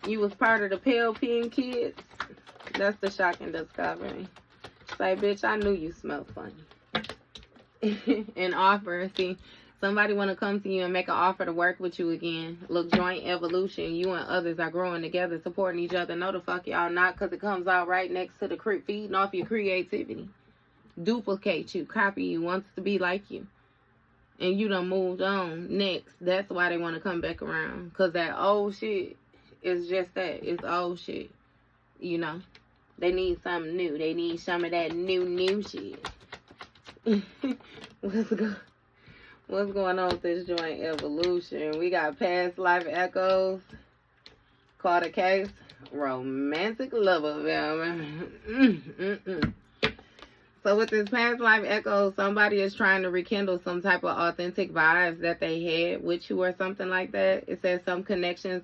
You was part of the Pale Pen kids. That's the shocking discovery. Say, bitch, I knew you smelled funny. An offer. See, somebody want to come to you and make an offer to work with you again. Look, joint evolution. You and others are growing together, supporting each other. No, the fuck y'all not, because it comes out right next to the feeding off your creativity. Duplicate you, copy you, wants to be like you. And you done moved on. Next. That's why they want to come back around. Because that old shit is just that. It's old shit. You know. They need something new. They need some of that new shit. What's going on with this joint evolution? We got past life echoes. Caught a case. Romantic lover, So with this past life echoes, somebody is trying to rekindle some type of authentic vibes that they had with you or something like that. It says some connections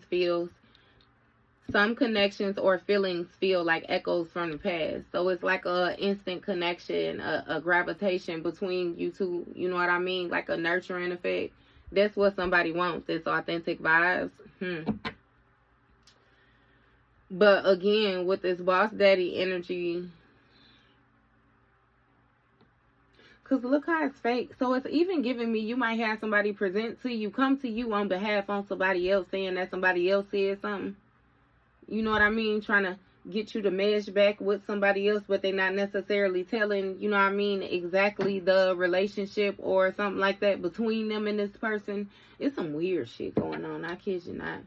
or feelings feel like echoes from the past. So it's like a instant connection, a gravitation between you two. You know what I mean? Like a nurturing effect. That's what somebody wants. This authentic vibes. But again, with this boss daddy energy, because look how it's fake. So it's even giving me, you might have somebody present to you, come to you on behalf on somebody else, saying that somebody else said something. You know what I mean? Trying to get you to mesh back with somebody else, but they're not necessarily telling, you know what I mean, exactly the relationship or something like that between them and this person. It's some weird shit going on. I kid you not.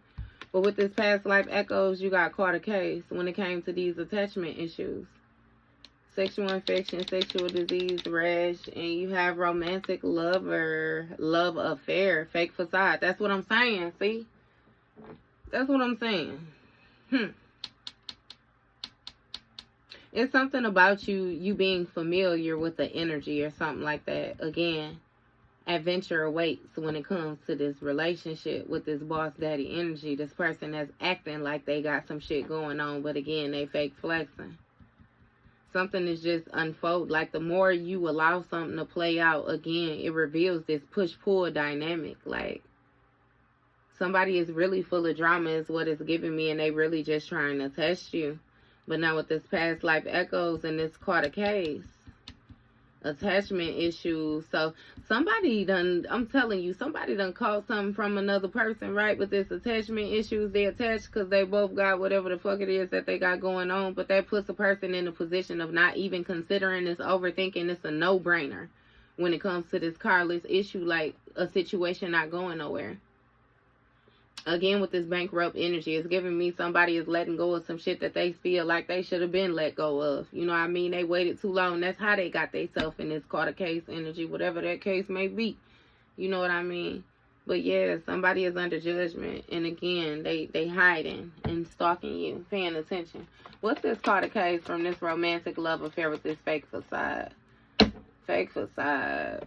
But with this past life echoes, you got caught a case when it came to these attachment issues. Sexual infection, sexual disease, rash, and you have romantic love affair, fake facade. That's what I'm saying, see? That's what I'm saying. It's something about you being familiar with the energy or something like that. Again, adventure awaits when it comes to this relationship with this boss daddy energy. This person that's acting like they got some shit going on, but again, they fake flexing. Something is just unfold. Like the more you allow something to play out, again, it reveals this push-pull dynamic. Like, somebody is really full of drama is what it's giving me, and they really just trying to test you. But now with this past life echoes and this caught a case, attachment issues. So somebody done, I'm telling you, somebody done caught something from another person, right? With this attachment issues, they attached because they both got whatever the fuck it is that they got going on. But that puts a person in a position of not even considering this, overthinking. It's a no-brainer when it comes to this carless issue, like a situation not going nowhere. Again, with this bankrupt energy, it's giving me somebody is letting go of some shit that they feel like they should have been let go of. You know what I mean? They waited too long. That's how they got themselves in this caught a case energy, whatever that case may be. You know what I mean? But yeah, somebody is under judgment. And again, they hiding and stalking you, paying attention. What's this caught a case from this romantic love affair with this fake facade? Fake facade.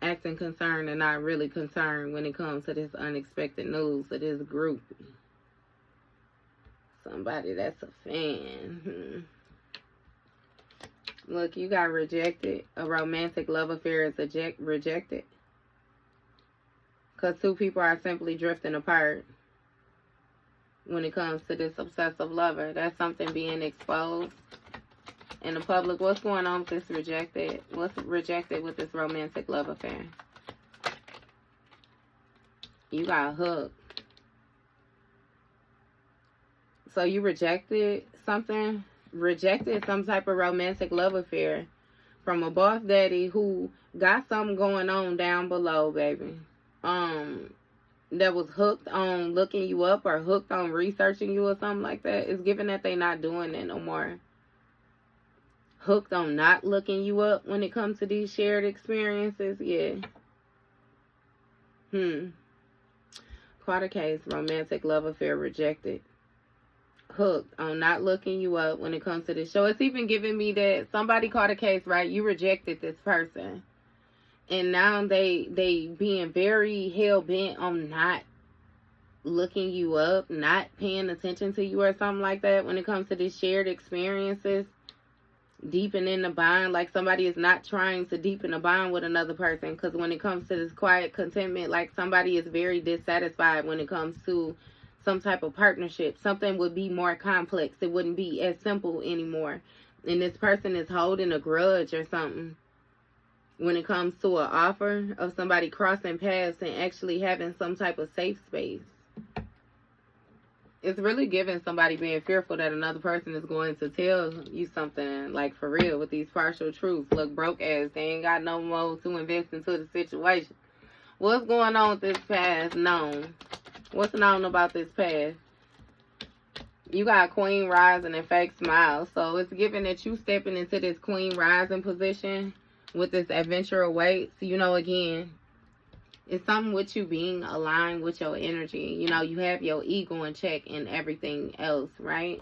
Acting concerned and not really concerned when it comes to this unexpected news of this group. Somebody that's a fan. Look, you got rejected. A romantic love affair is rejected. Because two people are simply drifting apart when it comes to this obsessive lover. That's something being exposed. in the public. What's going on with this rejected? What's rejected with this romantic love affair? You got hooked. So you rejected something? Rejected some type of romantic love affair from a boss daddy who got something going on down below, baby. That was hooked on looking you up or hooked on researching you or something like that. It's given that they not doing that no more. Hooked on not looking you up when it comes to these shared experiences. Yeah. Caught a case, romantic love affair rejected. Hooked on not looking you up when it comes to this show. It's even giving me that somebody caught a case, right? You rejected this person. And now they being very hell-bent on not looking you up, not paying attention to you or something like that when it comes to these shared experiences. Deepening the bond, like somebody is not trying to deepen a bond with another person, because when it comes to this quiet contentment, like somebody is very dissatisfied when it comes to some type of partnership. Something would be more complex. It wouldn't be as simple anymore. And this person is holding a grudge or something when it comes to an offer of somebody crossing paths and actually having some type of safe space. It's really giving somebody being fearful that another person is going to tell you something, like for real, with these partial truths. Look, broke ass, they ain't got no more to invest into the situation. What's going on with this past known? What's known about this past? You got Queen rising and fake smile. So it's given that you stepping into this Queen rising position with this adventure awaits. You know, again, it's something with you being aligned with your energy. You know, you have your ego in check and everything else, right?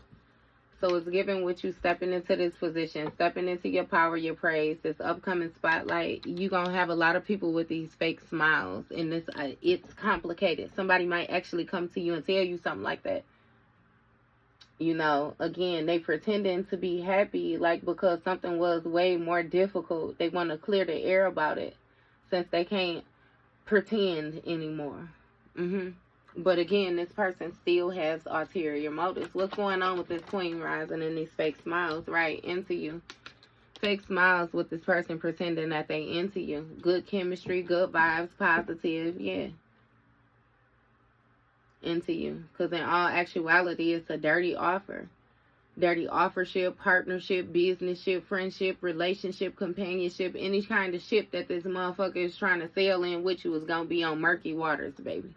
So it's given with you stepping into this position, stepping into your power, your praise, this upcoming spotlight. You're going to have a lot of people with these fake smiles. And this, it's complicated. Somebody might actually come to you and tell you something like that. You know, again, they pretending to be happy, like because something was way more difficult. They want to clear the air about it since they can't pretend anymore. But again, this person still has ulterior motives. What's going on with this Queen rising and these fake smiles right into you? Fake smiles with this person pretending that they into you. Good chemistry, good vibes, positive, yeah. Into you. Because in all actuality, it's a dirty offer. Dirty offership, partnership, business ship, friendship, relationship, companionship, any kind of ship that this motherfucker is trying to sail in with you is going to be on murky waters, baby.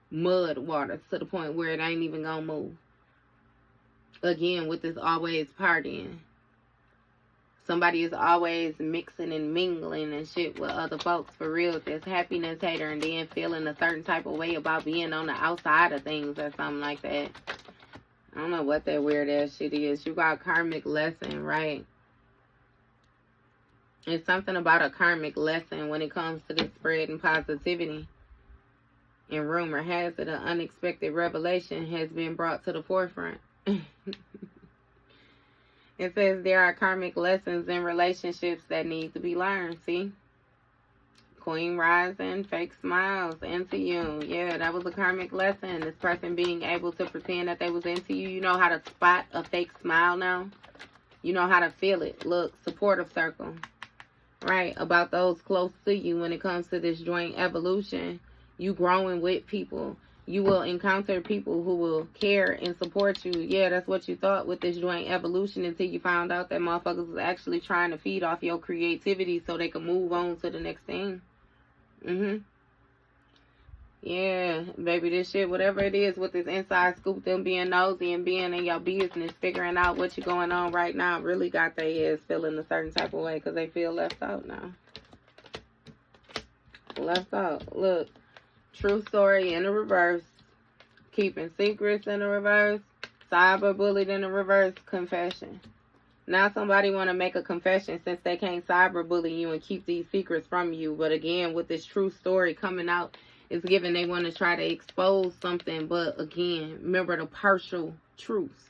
Mud waters to the point where it ain't even going to move. Again, with this always partying. Somebody is always mixing and mingling and shit with other folks for real. This happiness hater and then feeling a certain type of way about being on the outside of things or something like that. I don't know what that weird ass shit is. You got karmic lesson, right? It's something about a karmic lesson when it comes to this spreading positivity. And rumor has it, an unexpected revelation has been brought to the forefront. It says there are karmic lessons in relationships that need to be learned. See? Queen rising, fake smiles, into you. Yeah, that was a karmic lesson. This person being able to pretend that they was into you. You know how to spot a fake smile now? You know how to feel it. Look, supportive circle. Right? About those close to you when it comes to this joint evolution. You growing with people. You will encounter people who will care and support you. Yeah, that's what you thought with this joint evolution until you found out that motherfuckers was actually trying to feed off your creativity so they could move on to the next thing. Yeah, baby, this shit, whatever it is with this inside scoop, them being nosy and being in your business, figuring out what you're going on right now, really got their ass feeling a certain type of way because they feel left out now. Left out. Look. True story in the reverse. Keeping secrets in the reverse. Cyberbullied in the reverse. Confession. Now somebody want to make a confession since they can't cyberbully you and keep these secrets from you. But again, with this true story coming out, it's given they want to try to expose something. But again, remember the partial truths.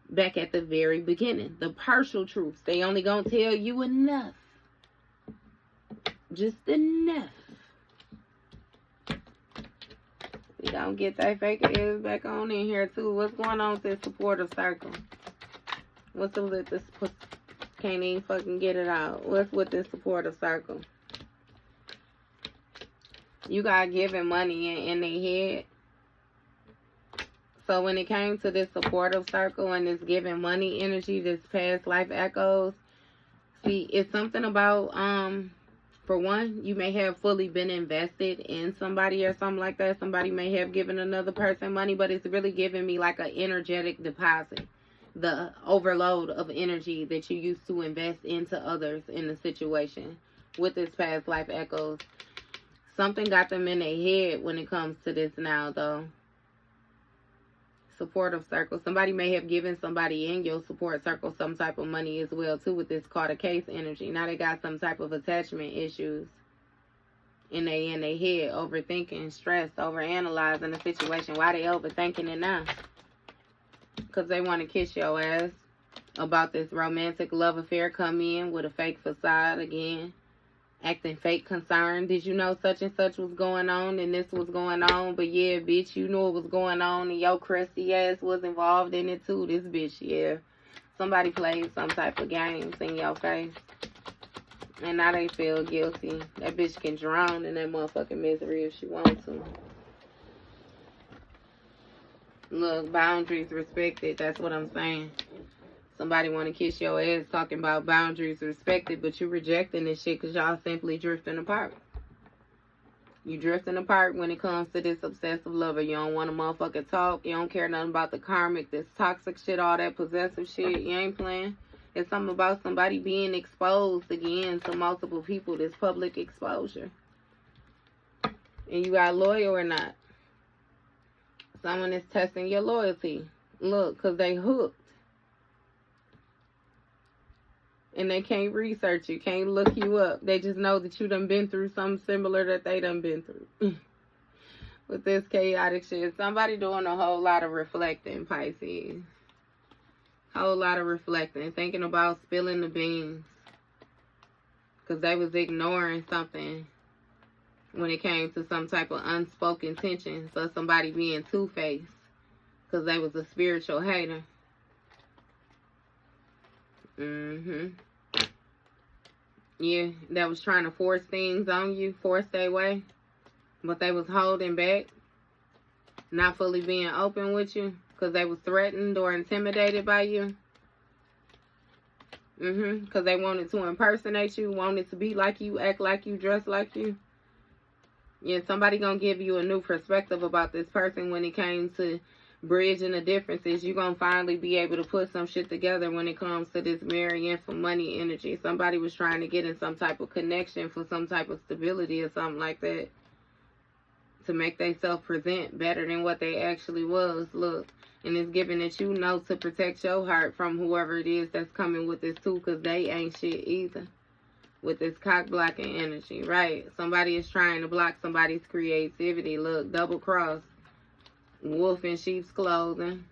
Back at the very beginning. The partial truths. They only gonna tell you enough. Just enough. We don't get that fake ass back on in here too. What's going on with this supportive circle? What's up with this Can't even fucking get it out. What's with this supportive circle? You got giving money in their head. So when it came to this supportive circle and this giving money energy, this past life echoes, see, it's something about, for one, you may have fully been invested in somebody or something like that. Somebody may have given another person money, but it's really giving me like an energetic deposit. The overload of energy that you used to invest into others in the situation with this past life echoes. Something got them in their head when it comes to this now, though. Supportive circle. Somebody may have given somebody in your support circle some type of money as well, too, with this card of case energy. Now they got some type of attachment issues in their head, overthinking, stressed, overanalyzing the situation. Why they overthinking it now? Because they want to kiss your ass about this romantic love affair. Come in with a fake facade again. Acting fake concerned. Did you know such and such was going on and this was going on? But yeah, bitch, you knew it was going on and your crusty ass was involved in it too. This bitch, yeah. Somebody played some type of games in your face. And now they feel guilty. That bitch can drown in that motherfucking misery if she wants to. Look, boundaries respected. That's what I'm saying. Somebody want to kiss your ass talking about boundaries respected, but you rejecting this shit because y'all simply drifting apart. You drifting apart when it comes to this obsessive lover. You don't want to motherfucking talk. You don't care nothing about the karmic, this toxic shit, all that possessive shit. You ain't playing. It's something about somebody being exposed again to multiple people, this public exposure. And you got loyal or not. Someone is testing your loyalty. Look, because they hooked. And they can't research you, can't look you up. They just know that you done been through something similar that they done been through. With this chaotic shit. Somebody doing a whole lot of reflecting, Pisces. Whole lot of reflecting. Thinking about spilling the beans. Because they was ignoring something when it came to some type of unspoken tension. So somebody being two-faced. Because they was a spiritual hater. Yeah, that was trying to force things on you, force their way. But they was holding back. Not fully being open with you. Because they was threatened or intimidated by you. Because they wanted to impersonate you, wanted to be like you, act like you, dress like you. Yeah, somebody gonna give you a new perspective about this person when it came to bridging the differences. You're gonna finally be able to put some shit together when it comes to this marrying for money energy. Somebody was trying to get in some type of connection for some type of stability or something like that. To make themselves present better than what they actually was. Look. And it's giving that you know to protect your heart from whoever it is that's coming with this too. Because they ain't shit either. With this cock blocking energy. Right. Somebody is trying to block somebody's creativity. Look. Double cross. Wolf in sheep's clothing.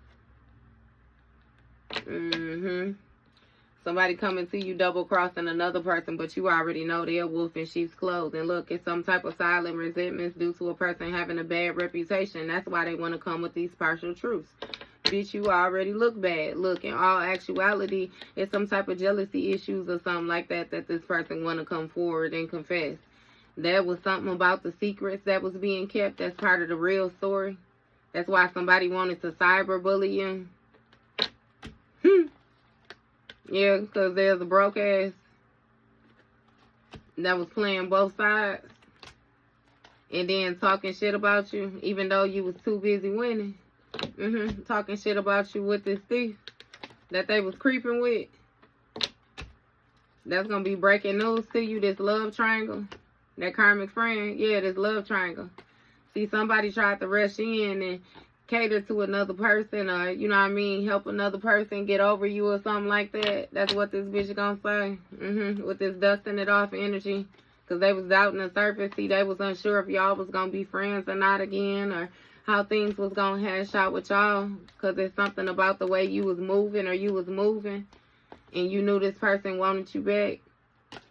Somebody coming to you double crossing another person, but you already know they're wolf in sheep's clothing. Look, it's some type of silent resentments due to a person having a bad reputation. That's why they want to come with these partial truths. Bitch, you already look bad. Look, in all actuality, it's some type of jealousy issues or something like that this person want to come forward and confess. There was something about the secrets that was being kept. That's part of the real story. That's why somebody wanted to cyberbully you. Yeah, because there's a broke ass that was playing both sides. And then talking shit about you, even though you was too busy winning. Talking shit about you with this thief that they was creeping with. That's going to be breaking news to you, this love triangle. That karmic friend, yeah, this love triangle. See, somebody tried to rush in and cater to another person or, you know what I mean, help another person get over you or something like that. That's what this bitch is gonna say. With this dusting it off energy. Because they was doubting the surface. See, they was unsure if y'all was gonna be friends or not again, or how things was gonna hash out with y'all. Because there's something about the way you was moving or you was moving. And you knew this person wanted you back.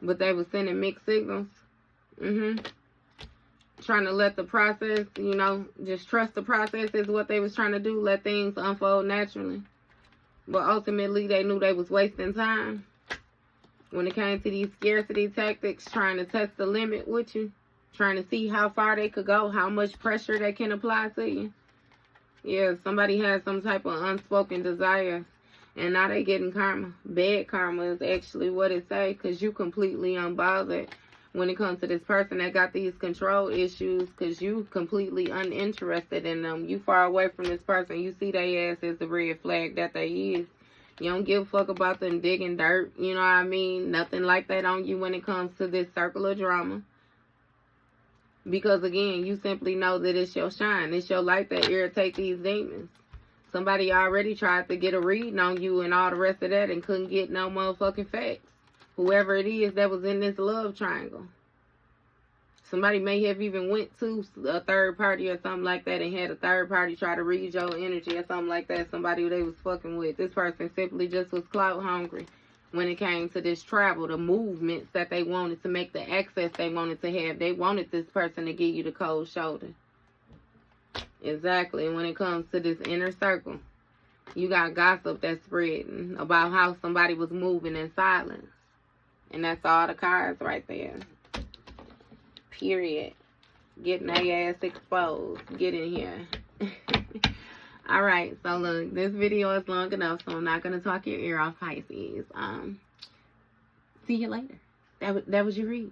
But they was sending mixed signals. Trying to let the process, you know, just trust the process is what they was trying to do. Let things unfold naturally. But ultimately, they knew they was wasting time. When it came to these scarcity tactics, trying to test the limit with you, trying to see how far they could go, how much pressure they can apply to you. Yeah, somebody has some type of unspoken desires, and now they getting karma. Bad karma is actually what it say, because you completely unbothered when it comes to this person that got these control issues, because you completely uninterested in them. You far away from this person. You see they ass as the red flag that they is. You don't give a fuck about them digging dirt, you know what I mean? Nothing like that on you when it comes to this circle of drama. Because, again, you simply know that it's your shine. It's your light that irritate these demons. Somebody already tried to get a reading on you and all the rest of that and couldn't get no motherfucking facts. Whoever it is that was in this love triangle. Somebody may have even went to a third party or something like that and had a third party try to read your energy or something like that. Somebody who they was fucking with. This person simply just was clout hungry when it came to this travel, the movements that they wanted to make, the access they wanted to have. They wanted this person to give you the cold shoulder. Exactly. And when it comes to this inner circle, you got gossip that's spreading about how somebody was moving in silence. And that's all the cards right there. Period. Getting their ass exposed. Get in here. Alright, so look, this video is long enough, so I'm not going to talk your ear off, Pisces. See you later. That was your read.